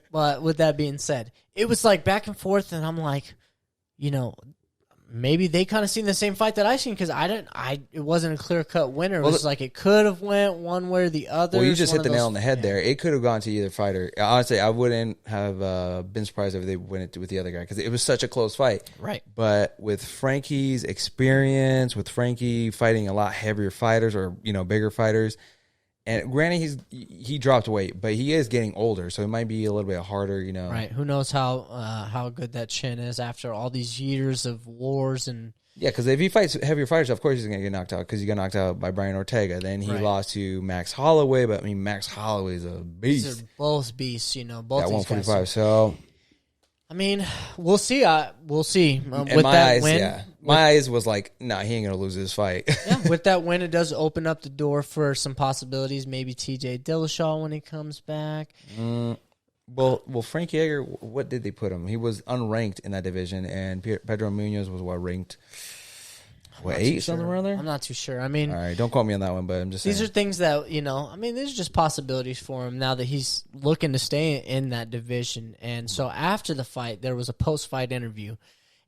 but with that being said, it was like back and forth. And I'm like, maybe they kind of seen the same fight that I seen because it wasn't a clear cut winner. It was like it could have went one way or the other. Well, you just hit the nail on the head there. It could have gone to either fighter. Honestly, I wouldn't have been surprised if they went it with the other guy because it was such a close fight. Right. But with Frankie's experience, with Frankie fighting a lot heavier fighters or bigger fighters, and granted he dropped weight, but he is getting older, so it might be a little bit harder. Right. Who knows how good that chin is after all these years of wars and Yeah, because if he fights heavier fighters, of course he's going to get knocked out because he got knocked out by Brian Ortega. Then he lost to Max Holloway, but I mean, Max Holloway is a beast. These are both beasts, both at these 145. guys. So, I mean, we'll see. We'll see. With my that eyes, win, my eyes was like, nah, he ain't going to lose this fight. yeah, with that win, it does open up the door for some possibilities. Maybe T.J. Dillashaw when he comes back. Well, Frankie Edgar, what did they put him? He was unranked in that division, and Pedro Munoz was ranked? What, 8 something around there? I'm not too sure. I mean, all right, don't quote me on that one, but I'm just saying. These are things that, I mean, these are just possibilities for him now that he's looking to stay in that division. And so after the fight, there was a post-fight interview,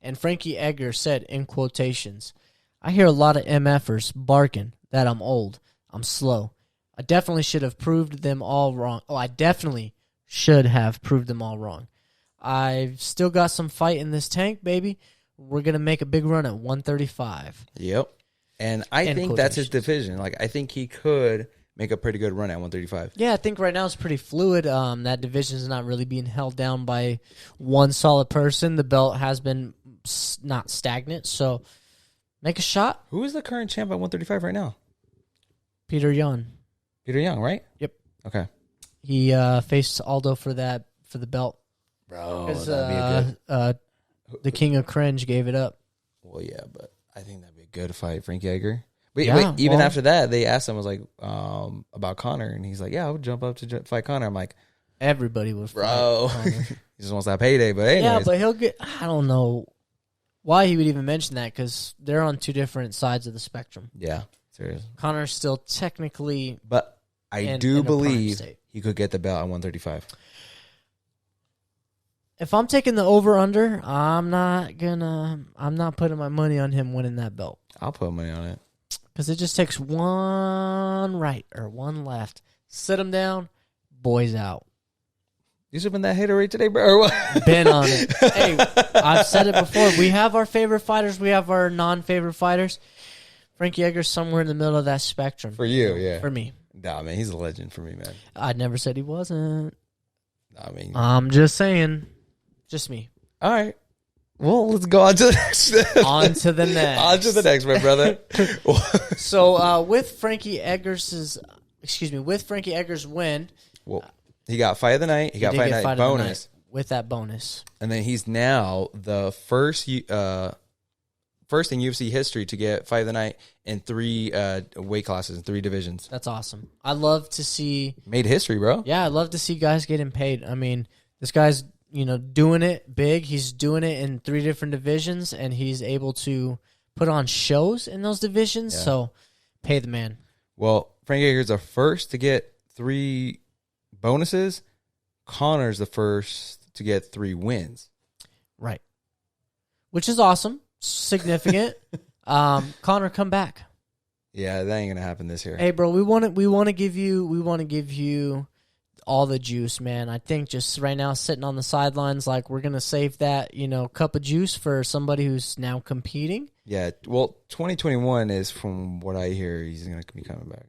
and Frankie Edgar said, in quotations, "I hear a lot of MFers barking that I'm old, I'm slow. I definitely should have proved them all wrong. I definitely should have proved them all wrong. I've still got some fight in this tank, baby. We're going to make a big run at 135. Yep. And I think that's his division. Like, I think he could make a pretty good run at 135. Yeah, I think right now it's pretty fluid. That division is not really being held down by one solid person. The belt has been not stagnant, so make a shot. Who is the current champ at 135 right now? Peter Yan. Peter Young, right? Yep. Okay. He faced Aldo for the belt. Bro, that'd be good. The King of Cringe gave it up. Well, yeah, but I think that'd be a good fight, Frankie Edgar. Wait, even after that, they asked him, about Conor, and he's like, yeah, I would jump up to fight Conor. I'm like, everybody would fight Conor. He just wants that payday, but anyways. Yeah, but he'll get, I don't know why he would even mention that, because they're on two different sides of the spectrum. Yeah, seriously. Conor's still technically, but I do believe he could get the belt at 135. If I'm taking the over-under, I'm not putting my money on him winning that belt. I'll put money on it. Because it just takes one right or one left. Sit him down, boys out. You should have been that haterade today, bro. Been on it. Hey, I've said it before. We have our favorite fighters. We have our non-favorite fighters. Frankie Edgar's somewhere in the middle of that spectrum. For you, yeah. For me. Nah, man, he's a legend for me, man. I never said he wasn't. I mean, I'm just saying. Just me. All right. Well, let's go on to the next. On to the next. On to the next, my brother. So, with Frankie Edgar's win, well, he got fight of the night. He got fight night bonus with that bonus, and then he's now the first in UFC history to get fight of the night in 3 weight classes in 3 divisions. That's awesome. I love to see made history, bro. Yeah, I love to see guys getting paid. I mean, this guy's doing it big. He's doing it in 3 different divisions, and he's able to put on shows in those divisions. Yeah. So, pay the man. Well, Frankie Edgar's the first to get 3 bonuses. Conor's the first to get 3 wins. Right. Which is awesome. Significant. Conor, come back. Yeah, that ain't gonna happen this year. Hey, bro, we want to give you all the juice, man. I think just right now sitting on the sidelines, like we're gonna save that, cup of juice for somebody who's now competing. Yeah, well, 2021 is, from what I hear, he's gonna be coming back.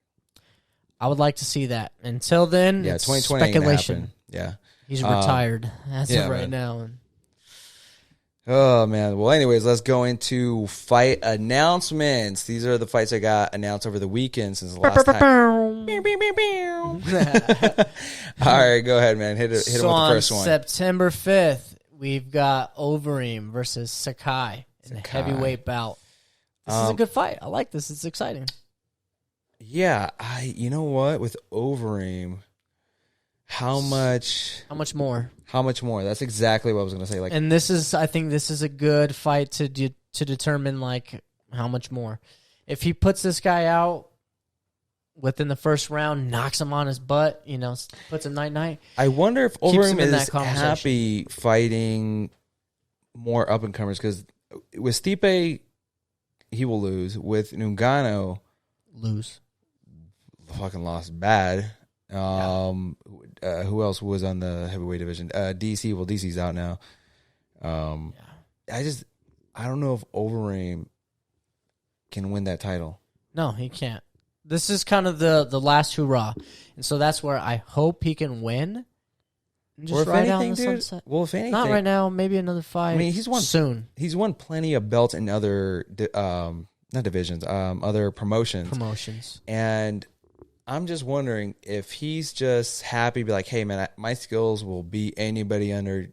I would like to see that. Until then, yeah, 2020 speculation. Ain't gonna happen. Yeah, he's retired as of right now. Oh, man. Well, anyways, let's go into fight announcements. These are the fights that got announced over the weekend since the last time. All right, go ahead, man. Hit him with the first one. On September 5th, we've got Overeem versus Sakai in a heavyweight bout. This is a good fight. I like this. It's exciting. Yeah, you know what? With Overeem, how much more? How much more? That's exactly what I was going to say. And I think this is a good fight to determine how much more. If he puts this guy out within the first round, knocks him on his butt, puts him night. I wonder if Overeem is happy fighting more up and comers, because with Stipe, he will lose. With Ngannou, fucking lost bad. Who else was on the heavyweight division? DC. Well, DC's out now. I don't know if Overeem can win that title. No, he can't. This is kind of the last hurrah, and so that's where I hope he can win. Just right out in the sunset. Well, if anything, not right now. Maybe another fight. I mean, he's won soon. He's won plenty of belts in other not divisions, other promotions. And I'm just wondering if he's just happy, be like, hey man, my skills will beat anybody under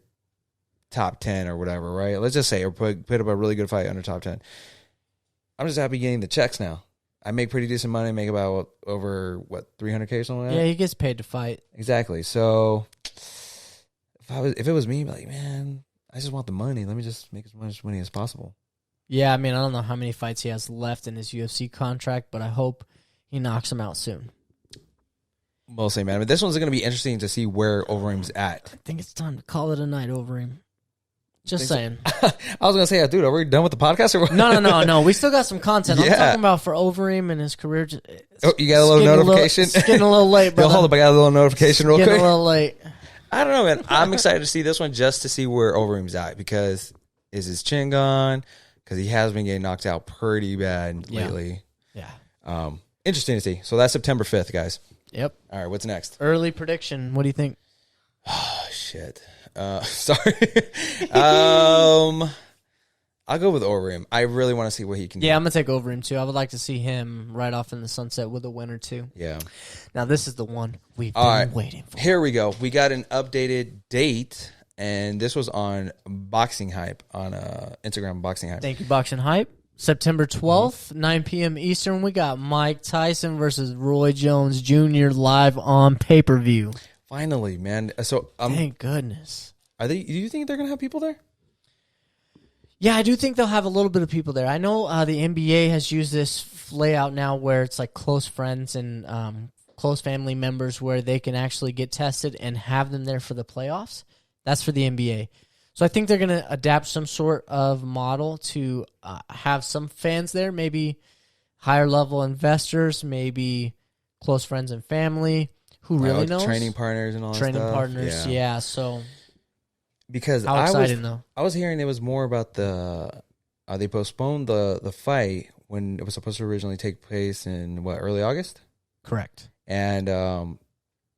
top 10 or whatever, right? Let's just say, or put up a really good fight under top 10. I'm just happy getting the checks now. I make pretty decent money. Make about over 300K or something like that. Yeah, he gets paid to fight. Exactly. So if it was me, I'd be like, man, I just want the money. Let me just make as much money as possible. Yeah, I mean, I don't know how many fights he has left in his UFC contract, but I hope he knocks him out soon. We'll see, man. But this one's going to be interesting to see where Overeem's at. I think it's time to call it a night, Overeem. Just saying. So? I was going to say, dude, are we done with the podcast? Or what? No. We still got some content. Yeah. I'm talking about for Overeem and his career. You got a little notification? It's getting a little late, brother. Hold up, I got a little notification real quick. Getting a little late. I don't know, man. I'm excited to see this one just to see where Overeem's at, because is his chin gone? Because he has been getting knocked out pretty bad lately. Yeah. Interesting to see. So that's September 5th, guys. Yep. All right, what's next? Early prediction. What do you think? Oh, shit. Sorry. I'll go with Overeem. I really want to see what he can do. Yeah, I'm going to take Overeem, too. I would like to see him right off in the sunset with a win or two. Yeah. Now, this is the one we've been waiting for. Here we go. We got an updated date, and this was on Boxing Hype, on Instagram Boxing Hype. Thank you, Boxing Hype. September 12th, 9 p.m. Eastern, we got Mike Tyson versus Roy Jones Jr. live on pay-per-view. Finally, man. So thank goodness. Do you think they're going to have people there? Yeah, I do think they'll have a little bit of people there. I know the NBA has used this layout now where it's like close friends and close family members where they can actually get tested and have them there for the playoffs. That's for the NBA. So I think they're going to adapt some sort of model to have some fans there, maybe higher level investors, maybe close friends and family. Who really knows? Training partners and all that stuff. Training partners, yeah. So because how exciting though. I was hearing it was more about they postponed the fight when it was supposed to originally take place in early August? Correct. And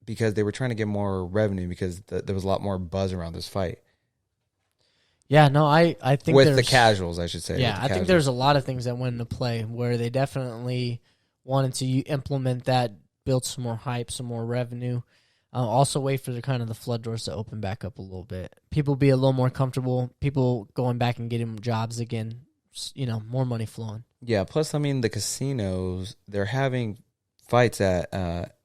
because they were trying to get more revenue because there was a lot more buzz around this fight. Yeah, no, I think with the casuals, I should say. Yeah, I think there's a lot of things that went into play where they definitely wanted to implement that, build some more hype, some more revenue. Also wait for the flood doors to open back up a little bit. People be a little more comfortable. People going back and getting jobs again. More money flowing. Yeah, plus, I mean, the casinos, they're having fights at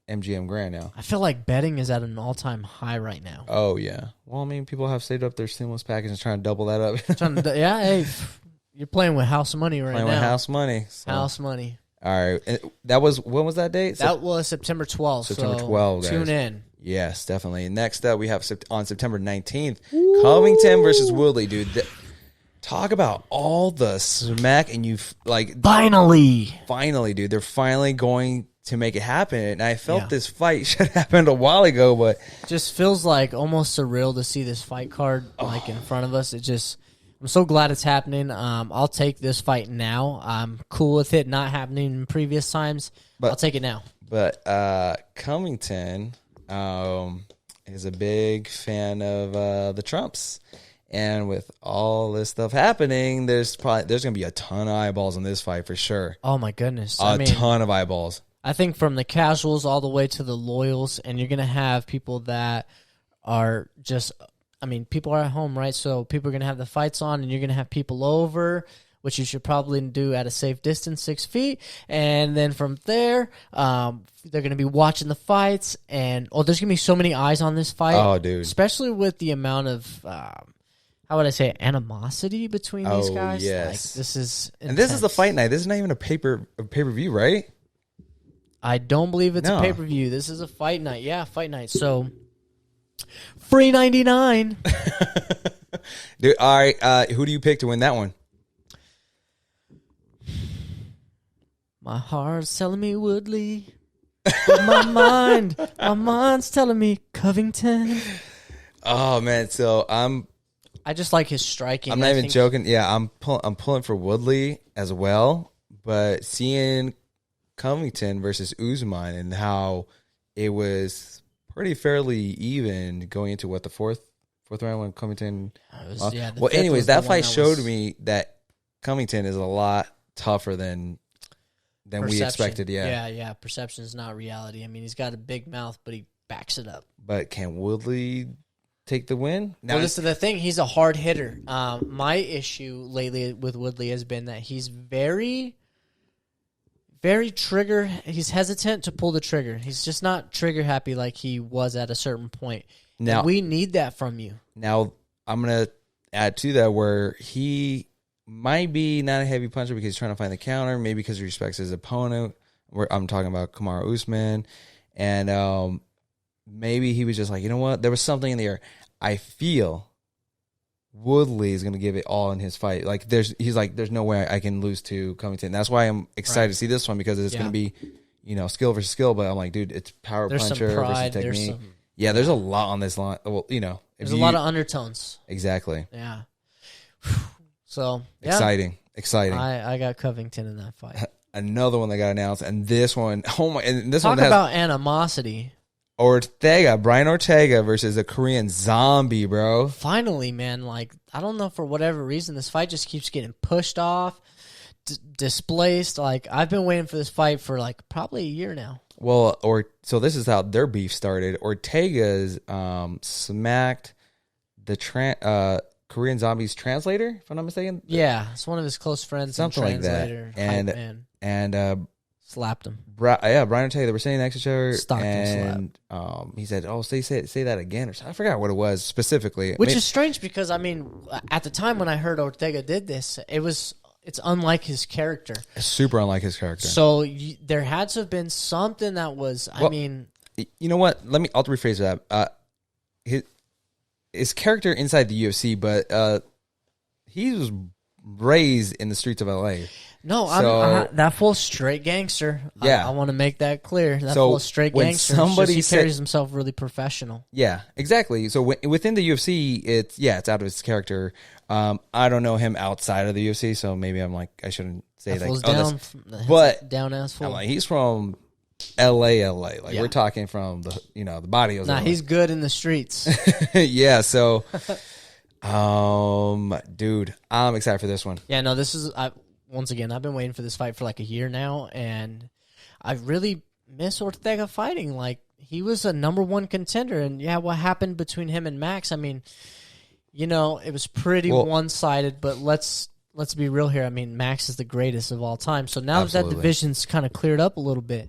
MGM Grand now. I feel like betting is at an all-time high right now. Oh, yeah. Well, I mean, people have saved up their stimulus package and trying to double that up. Hey, you're playing with house money right now. Playing with house money. So. House money. All right. And when was that date? That was September 12th. September 12th, guys. Tune in. Yes, definitely. Next up, we have on September 19th, Covington versus Woodley, dude. Talk about all the smack, and finally, dude. They're finally going to make it happen. And I felt this fight should have happened a while ago, but just feels like almost surreal to see this fight card in front of us. I'm so glad it's happening. I'll take this fight now. I'm cool with it not happening in previous times. I'll take it now. But Covington is a big fan of the Trumps. And with all this stuff happening, there's going to be a ton of eyeballs on this fight for sure. Oh, my goodness. A ton of eyeballs. I think from the casuals all the way to the loyals, and you're going to have people that are just, people are at home, right? So people are going to have the fights on, and you're going to have people over, which you should probably do at a safe distance, 6 feet. And then from there, they're going to be watching the fights, and there's going to be so many eyes on this fight. Oh, dude. Especially with the amount of... how would I say animosity between these guys? Yes. This is intense. And this is the fight night. This is not even a pay-per-view, right? I don't believe it's a pay-per-view. This is a fight night. Yeah, fight night. So, free 99. Dude, all right. Who do you pick to win that one? My heart's telling me Woodley. But my mind's telling me Covington. Oh, man. So, I just like his striking. I'm not even joking. Yeah, I'm pulling for Woodley as well. But seeing Covington versus Usman and how it was pretty fairly even going into what the fourth round when Covington. Yeah. Well, anyways, that fight showed me that Covington is a lot tougher than we expected. Yeah. Perception is not reality. I mean, he's got a big mouth, but he backs it up. But can Woodley take the win? Now, well, this is the thing. He's a hard hitter. My issue lately with Woodley has been that he's very, very trigger. He's hesitant to pull the trigger. He's just not trigger happy like he was at a certain point. Now, and we need that from you. Now, I'm going to add to that where he might be not a heavy puncher because he's trying to find the counter, maybe because he respects his opponent. I'm talking about Kamaru Usman. And maybe he was just like, you know what? There was something in the air. I feel Woodley is going to give it all in his fight. Like he's like, there's no way I can lose to Covington. That's why I'm excited to see this one because it's going to be, skill versus skill. But I'm like, dude, it's power puncher versus technique. There's a lot on this line. Well, there's a lot of undertones. Exactly. Yeah. So exciting. I got Covington in that fight. Another one that got announced, and this one, Talk about animosity. Brian Ortega versus a Korean zombie, bro. Finally, man. Like, I don't know, for whatever reason, this fight just keeps getting pushed off, displaced. Like, I've been waiting for this fight for like probably a year now. Well, so this is how their beef started. Ortega's smacked the Korean Zombie's translator, if I'm not mistaken. Yeah, it's one of his close friends. Something like that. And slapped him. Brian Ortega, they were sitting next to each other. Stockton slapped. He said, "Oh, say that again," or something. I forgot what it was specifically. Which is strange because, I mean, at the time when I heard Ortega did this, it's unlike his character. It's super unlike his character. So there had to have been something that was, you know what? I'll rephrase that. His character inside the UFC, but he was raised in the streets of LA. No, so, that full straight gangster. Yeah. I want to make that clear. That full straight gangster. He carries himself really professional. Yeah, exactly. So within the UFC, it's out of his character. I don't know him outside of the UFC, so maybe I'm like, I shouldn't say that. But down ass full. Like, he's from LA. Like we're talking from the body of LA. He's good in the streets. Yeah, so dude, I'm excited for this one. Yeah, no, this is once again, I've been waiting for this fight for like a year now, and I really miss Ortega fighting. Like, he was a number one contender, and what happened between him and Max? I mean, it was pretty one-sided, but let's be real here. I mean, Max is the greatest of all time. So now that division's kind of cleared up a little bit,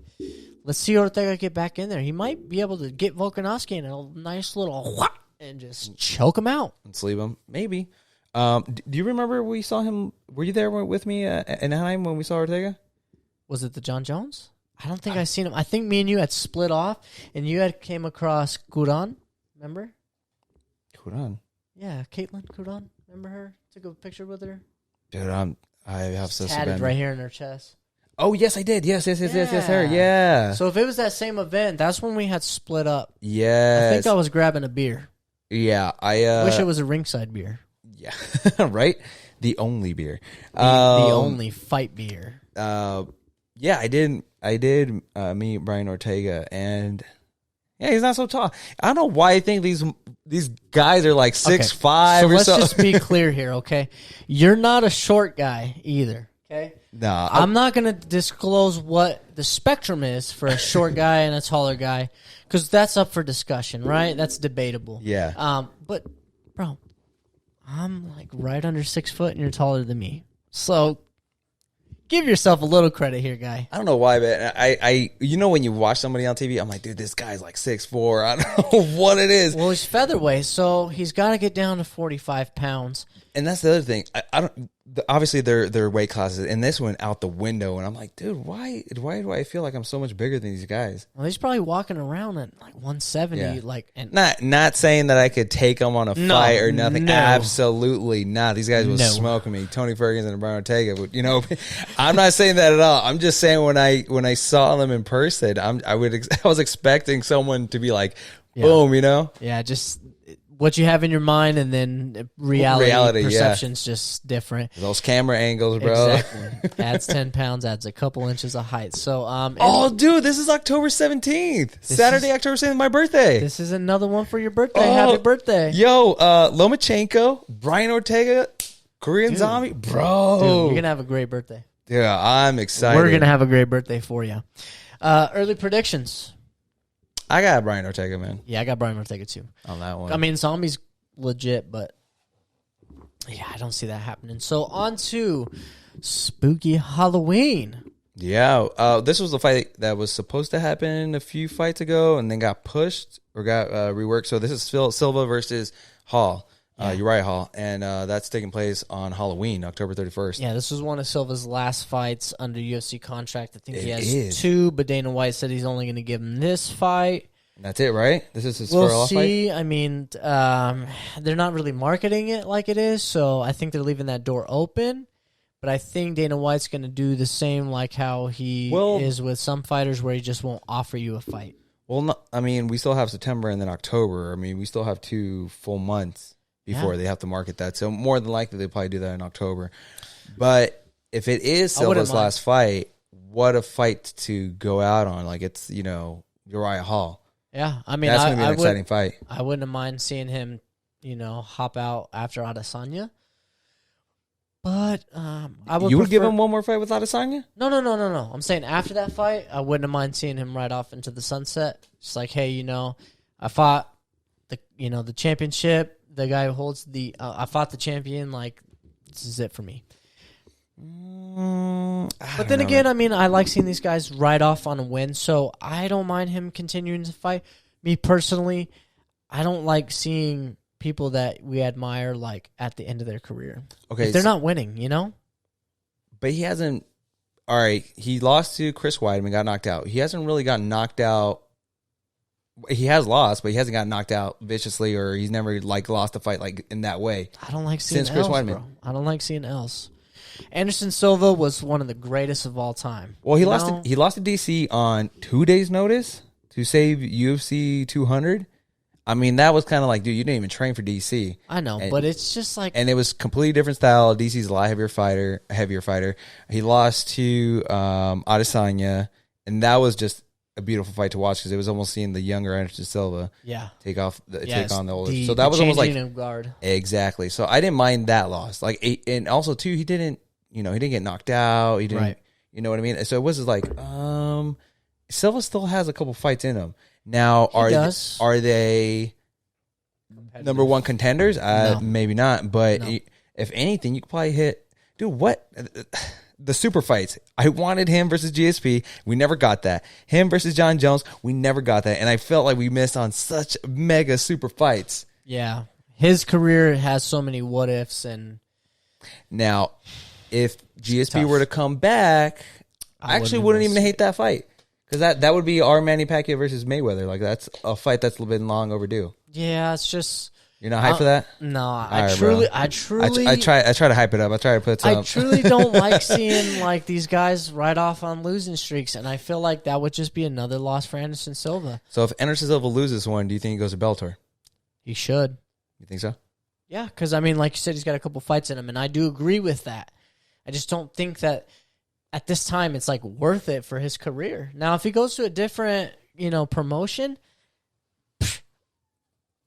let's see Ortega get back in there. He might be able to get Volkanovski in a nice little whop and just choke him out. And sleeve him. Maybe. Do you remember we saw him? Were you there with me in Anaheim when we saw Ortega? Was it the John Jones? I don't think I seen him. I think me and you had split off, and you had came across Kuran. Remember? Kuran? Yeah, Caitlin Kuran. Remember her? Took a picture with her. Dude, I have so tatted right here in her chest. Oh, yes, I did. Yes, her. Yeah. So if it was that same event, that's when we had split up. Yes. I think I was grabbing a beer. Yeah, I wish it was a Ringside beer. Yeah, right? The only beer. The only fight beer. Yeah, I did meet Brian Ortega, and he's not so tall. I don't know why I think these guys are like 6'5" so or let's so. Just be clear here, okay? You're not a short guy either, okay? No. I'm not going to disclose what the spectrum is for a short guy and a taller guy, because that's up for discussion, right? That's debatable. Yeah. But, bro, I'm like right under 6 foot, and you're taller than me. So give yourself a little credit here, guy. I don't know why, but I when you watch somebody on TV, I'm like, dude, this guy's like 6'4". I don't know what it is. Well, he's featherweight, so he's got to get down to 45 pounds. And that's the other thing. I don't. Obviously, their weight classes, and this went out the window. And I'm like, dude, why do I feel like I'm so much bigger than these guys? Well, he's probably walking around at like 170. Yeah. Like, and not saying that I could take him on a fight or nothing. No. Absolutely not. These guys was smoking me. Tony Ferguson and Brian Ortega. But, I'm not saying that at all. I'm just saying when I saw them in person, I was expecting someone to be like, boom, Yeah, just what you have in your mind, and then reality perception's just different. Those camera angles, bro. Exactly. Adds 10 pounds, adds a couple inches of height. So, dude, this is October 17th. Saturday, October 17th, my birthday. This is another one for your birthday. Happy birthday. Yo, Lomachenko, Brian Ortega, Korean Zombie. Bro. Dude, you're going to have a great birthday. Yeah, I'm excited. We're going to have a great birthday for you. Early predictions. I got Brian Ortega, man. Yeah, I got Brian Ortega too. On that one. I mean, Zombie's legit, but yeah, I don't see that happening. So on to Spooky Halloween. Yeah, this was the fight that was supposed to happen a few fights ago and then got pushed or got reworked. So this is Silva versus Hall, Uriah Hall, and that's taking place on Halloween, October 31st. Yeah, this was one of Silva's last fights under UFC contract. I think he has 2, but Dana White said he's only going to give him this fight. That's it, right? This is his we'll see. Fight? I mean, they're not really marketing it like it is, so I think they're leaving that door open. But I think Dana White's going to do the same like how he is with some fighters where he just won't offer you a fight. Well, no, I mean, we still have September and then October. I mean, we still have 2 full months before they have to market that. So more than likely, they'll probably do that in October. But if it is Silva's last fight, what a fight to go out on. Like, it's, Uriah Hall. Yeah, I mean, that's going to be an exciting fight. I wouldn't mind seeing him, hop out after Adesanya. But I would. You would give him one more fight with Adesanya? No. I'm saying after that fight, I wouldn't mind seeing him right off into the sunset. Just like, hey, I fought the championship. The guy who holds I fought the champion. Like, this is it for me. But then again, I mean, I like seeing these guys ride off on a win, so I don't mind him continuing to fight. Me personally, I don't like seeing people that we admire like at the end of their career. Okay, if they're not winning, But he hasn't. All right, he lost to Chris Weidman, got knocked out. He hasn't really gotten knocked out. He has lost, but he hasn't gotten knocked out viciously, or he's never lost a fight in that way. I don't like seeing Chris Weidman. Bro. I don't like seeing else. Anderson Silva was one of the greatest of all time. Well, he lost to DC on 2 days' notice to save UFC 200. I mean, that was kind of like, dude, you didn't even train for DC. I know, but it's just like, and it was completely different style. DC's a lot heavier fighter. He lost to Adesanya, and that was just a beautiful fight to watch because it was almost seeing the younger Anderson Silva take on the older. So that was almost like guard. Exactly. So I didn't mind that loss. And also too, he didn't get knocked out. He didn't, you know what I mean? So it was just like, Silva still has a couple fights in him. Now, are they number one contenders? No. Maybe not. But if anything, you could probably hit. Dude, what? The super fights. I wanted him versus GSP. We never got that. Him versus John Jones. We never got that. And I felt like we missed on such mega super fights. Yeah. His career has so many what ifs. And now, if GSP were to come back, I actually wouldn't even hate that fight. Because that would be our Manny Pacquiao versus Mayweather. Like, that's a fight that's been long overdue. Yeah, it's just... You're not hyped for that? No, I truly... I try to hype it up. I try to put some... I truly don't like seeing, these guys ride off on losing streaks, and I feel like that would just be another loss for Anderson Silva. So if Anderson Silva loses one, do you think he goes to Bellator? He should. You think so? Yeah, because, I mean, like you said, he's got a couple fights in him, and I do agree with that. I just don't think that... At this time, it's worth it for his career. Now, if he goes to a different, promotion,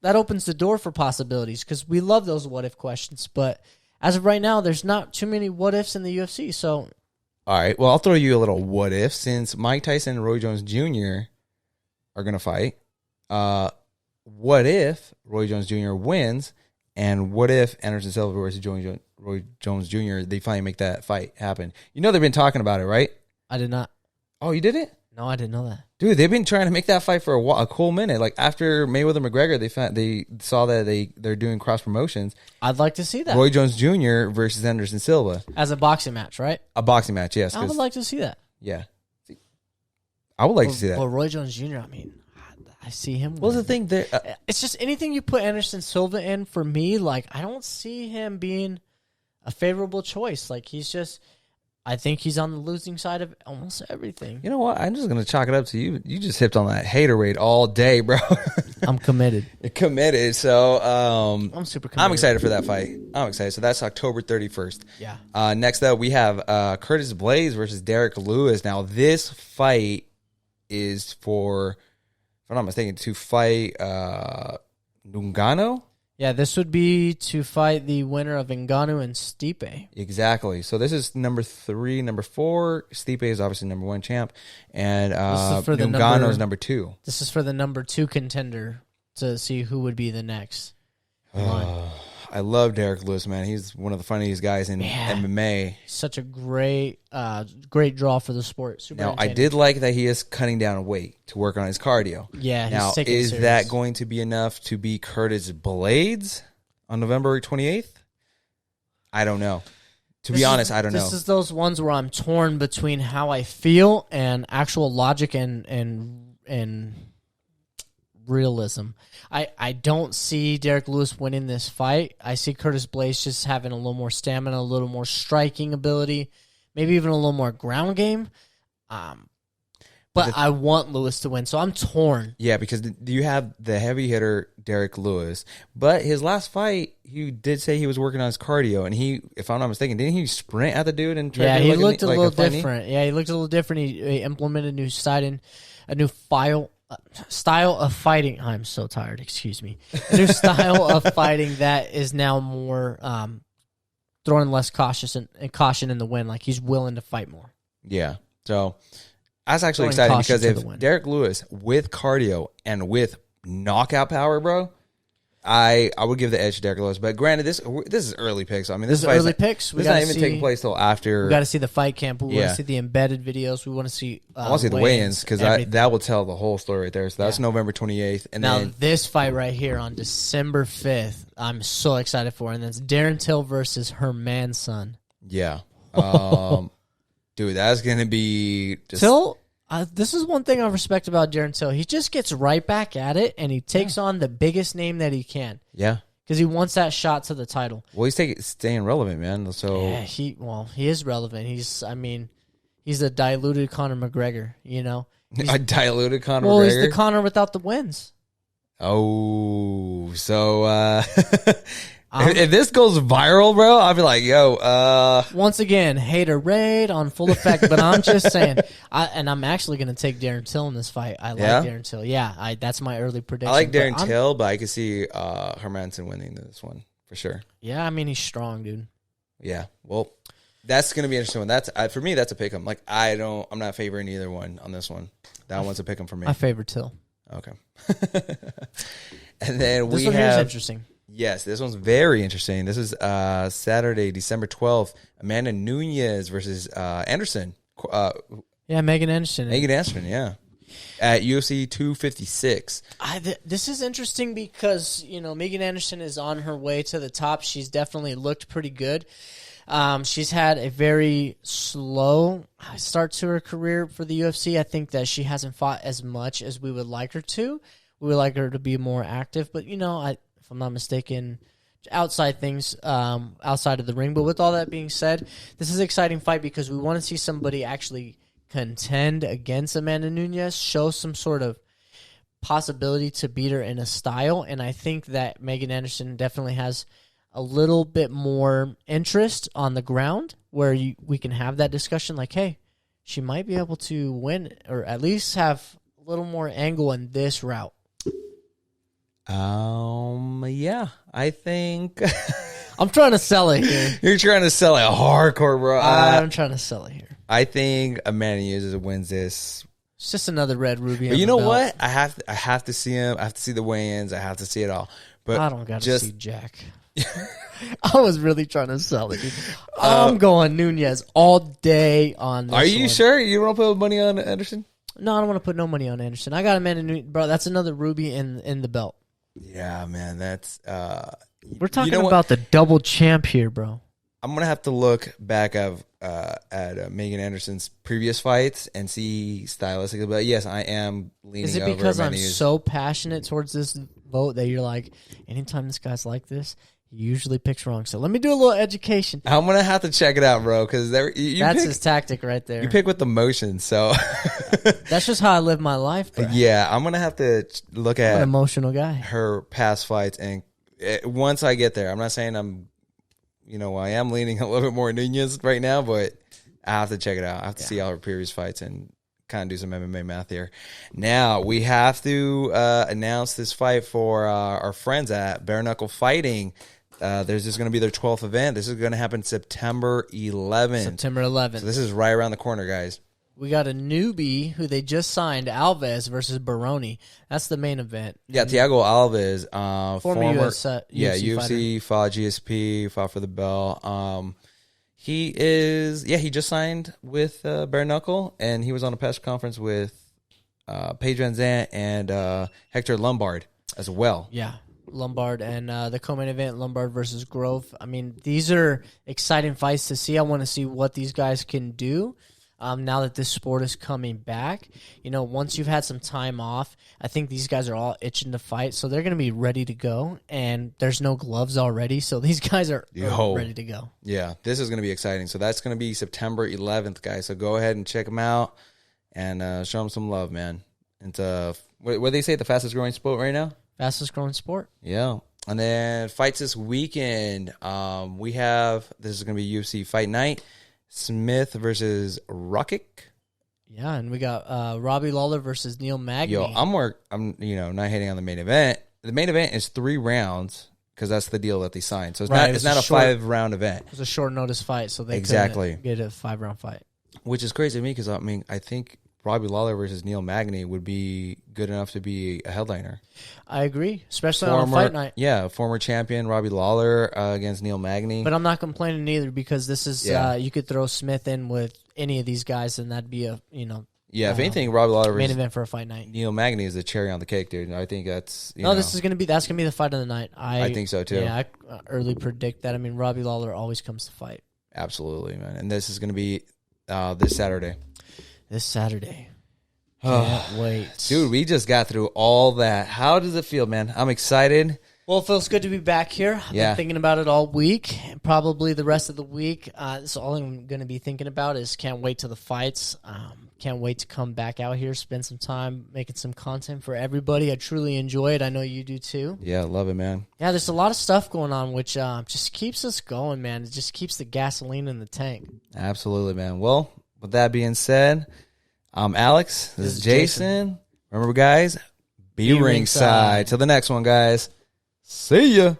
that opens the door for possibilities because we love those what if questions. But as of right now, there's not too many what ifs in the UFC. So, all right. Well, I'll throw you a little what if since Mike Tyson and Roy Jones Jr. are going to fight. What if Roy Jones Jr. wins, and what if Anderson Silva versus Roy Jones Jr., they finally make that fight happen? They've been talking about it, right? I did not. Oh, you didn't? No, I didn't know that. Dude, they've been trying to make that fight for a cool minute. Like, after Mayweather-McGregor, they saw that they're doing cross-promotions. I'd like to see that. Roy Jones Jr. versus Anderson Silva. As a boxing match, right? A boxing match, yes. I would like to see that. Yeah. I would like to see that. Well, Roy Jones Jr., I mean... I see him. Well, the thing that it's just anything you put Anderson Silva in for me. I don't see him being a favorable choice. He's just. I think he's on the losing side of almost everything. You know what? I'm just gonna chalk it up to you. You just hipped on that hater rate all day, bro. I'm committed. You're committed. So I'm super committed. I'm excited for that fight. I'm excited. So that's October 31st. Yeah. Next up, we have Curtis Blades versus Derek Lewis. Now this fight is for, if I'm not mistaken, to fight Ngannou. Yeah, this would be to fight the winner of Ngannou and Stipe. Exactly. So this is number 3. Number 4, Stipe is obviously number 1 champ, and Ngannou is number 2. This is for the number 2 contender to see who would be the next. I love Derek Lewis, man. He's one of the funniest guys in MMA. Such a great draw for the sport. Super now, I did like that he is cutting down weight to work on his cardio. Yeah, now, is that going to be enough to beat Curtis Blades on November 28th? I don't know. To be honest, I don't know. This is those ones where I'm torn between how I feel and actual logic and realism. I don't see Derek Lewis winning this fight. I see Curtis Blades just having a little more stamina, a little more striking ability, maybe even a little more ground game. But I want Lewis to win, so I'm torn. Yeah, because you have the heavy hitter Derek Lewis, but his last fight, he did say he was working on his cardio, and he, if I'm not mistaken, didn't he sprint at the dude and try he looked a little different. Yeah, he looked a little different. He implemented a new style of fighting. I'm so tired. Excuse me. A new style of fighting that is now more throwing less caution in the wind. Like he's willing to fight more. Yeah. So that's actually exciting because if Derek Lewis with cardio and with knockout power, bro, I would give the edge to Derek Lewis. But granted, this is early picks. I mean, this is early picks. This is not even taking place till after. We got to see the fight camp. We want to see the embedded videos. We want to see. I want to see the weigh-ins because that will tell the whole story right there. So that's November 28th. And now this fight right here on December 5th, I'm so excited for, and that's Darren Till versus Hermansson. Yeah, dude, that's gonna be Till. This is one thing I respect about Darren Till. He just gets right back at it, and he takes on the biggest name that he can. Yeah. Because he wants that shot to the title. Well, he's staying relevant, man. So yeah, he is relevant. He's a diluted Conor McGregor, you know? A diluted Conor McGregor? Well, he's the Conor without the wins. Oh, so if this goes viral, bro, I'll be like, yo, once again, hater raid on full effect, but I'm just saying, I'm actually going to take Darren Till in this fight. I like Darren Till. Yeah, that's my early prediction. I like Darren Till, but I could see Hermansson winning this one for sure. Yeah, I mean, he's strong, dude. Yeah, well, that's going to be an interesting one. That's for me, that's a pick 'em. Like, I'm not favoring either one on this one. That one's a pick 'em for me. I favor Till. Okay. And then this one here is interesting. Yes, this one's very interesting. This is Saturday, December 12th. Amanda Nunes versus Anderson. Megan Anderson. Megan Anderson, yeah. At UFC 256. This is interesting because, Megan Anderson is on her way to the top. She's definitely looked pretty good. She's had a very slow start to her career for the UFC. I think that she hasn't fought as much as we would like her to. We would like her to be more active. But, if I'm not mistaken, outside things, outside of the ring. But with all that being said, this is an exciting fight because we want to see somebody actually contend against Amanda Nunes, show some sort of possibility to beat her in a style. And I think that Megan Anderson definitely has a little bit more interest on the ground where we can have that discussion like, hey, she might be able to win or at least have a little more angle in this route. Yeah, I think I'm trying to sell it here. You're trying to sell it hardcore, bro. I'm trying to sell it here. I think Amanda Nunes wins this. It's just another red ruby. But you know what? I have to see him. I have to see the weigh-ins. I have to see it all. But I don't got to see Jack. I was really trying to sell it. I'm going Nunes all day on this. Are you sure? You don't want to put money on Anderson? No, I don't want to put no money on Anderson. I got Amanda Nunes. Bro, that's another ruby in the belt. Yeah, man, that's we're talking about the double champ here, bro. I'm gonna have to look back at Megan Anderson's previous fights and see stylistically. But yes, I am leaning. Is it because I'm so passionate towards this vote that you're like, anytime this guy's like this, He usually picks wrong. So let me do a little education. I'm going to have to check it out, bro, because that's his tactic right there. You pick with the motion, so. That's just how I live my life, bro. Yeah, I'm going to have to look at an emotional guy. Her past fights, and once I get there, I'm not saying I'm, I am leaning a little bit more Nunez right now, but I have to check it out. I have to see all her previous fights and kind of do some MMA math here. Now, we have to announce this fight for our friends at Bare Knuckle Fighting. This is going to be their 12th event. This is going to happen September 11th. September 11th. So this is right around the corner, guys. We got a newbie who they just signed, Alves versus Baroni. That's the main event. Yeah, Thiago Alves, former UFC fighter. Fought GSP, fought for the belt. He just signed with Bare Knuckle, and he was on a press conference with Paige Van Zandt and Hector Lombard as well. Yeah, Lombard and the co-main event, Lombard versus Grove. I mean, these are exciting fights to see. I want to see what these guys can do. Now that this sport is coming back, once you've had some time off, I think these guys are all itching to fight, so they're going to be ready to go, and there's no gloves already, so these guys are ready to go. Yeah, this is going to be exciting. So that's going to be September 11th, guys, so go ahead and check them out and show them some love, man. And what do they say, the fastest growing sport right now? Fastest growing sport. Yeah. And then fights this weekend, this is going to be UFC Fight Night. Smith versus Rockick. Yeah, and we got Robbie Lawler versus Neil Magny. Yo, I'm not hating on the main event. The main event is 3 rounds because that's the deal that they signed. So it's not a 5-round event. It was a short notice fight, so they couldn't get a 5-round fight. Which is crazy to me because I think Robbie Lawler versus Neil Magny would be good enough to be a headliner. I agree, especially on a fight night. Yeah, former champion Robbie Lawler against Neil Magny. But I'm not complaining either because this is you could throw Smith in with any of these guys and that'd be if anything, Robbie Lawler main event for a fight night. Neil Magny is the cherry on the cake, dude. I think that's that's gonna be the fight of the night. I think so too. Yeah, I early predict that. I mean, Robbie Lawler always comes to fight. Absolutely, man. And this is gonna be this Saturday. This Saturday. Can't wait. Dude, we just got through all that. How does it feel, man? I'm excited. Well, it feels good to be back here. I've been thinking about it all week, probably the rest of the week. So all I'm going to be thinking about is can't wait to the fights. Can't wait to come back out here, spend some time making some content for everybody. I truly enjoy it. I know you do too. Yeah, love it, man. Yeah, there's a lot of stuff going on, which just keeps us going, man. It just keeps the gasoline in the tank. Absolutely, man. Well, with that being said, I'm Alex. This is Jason. Remember, guys, be ringside. Till the next one, guys. See ya.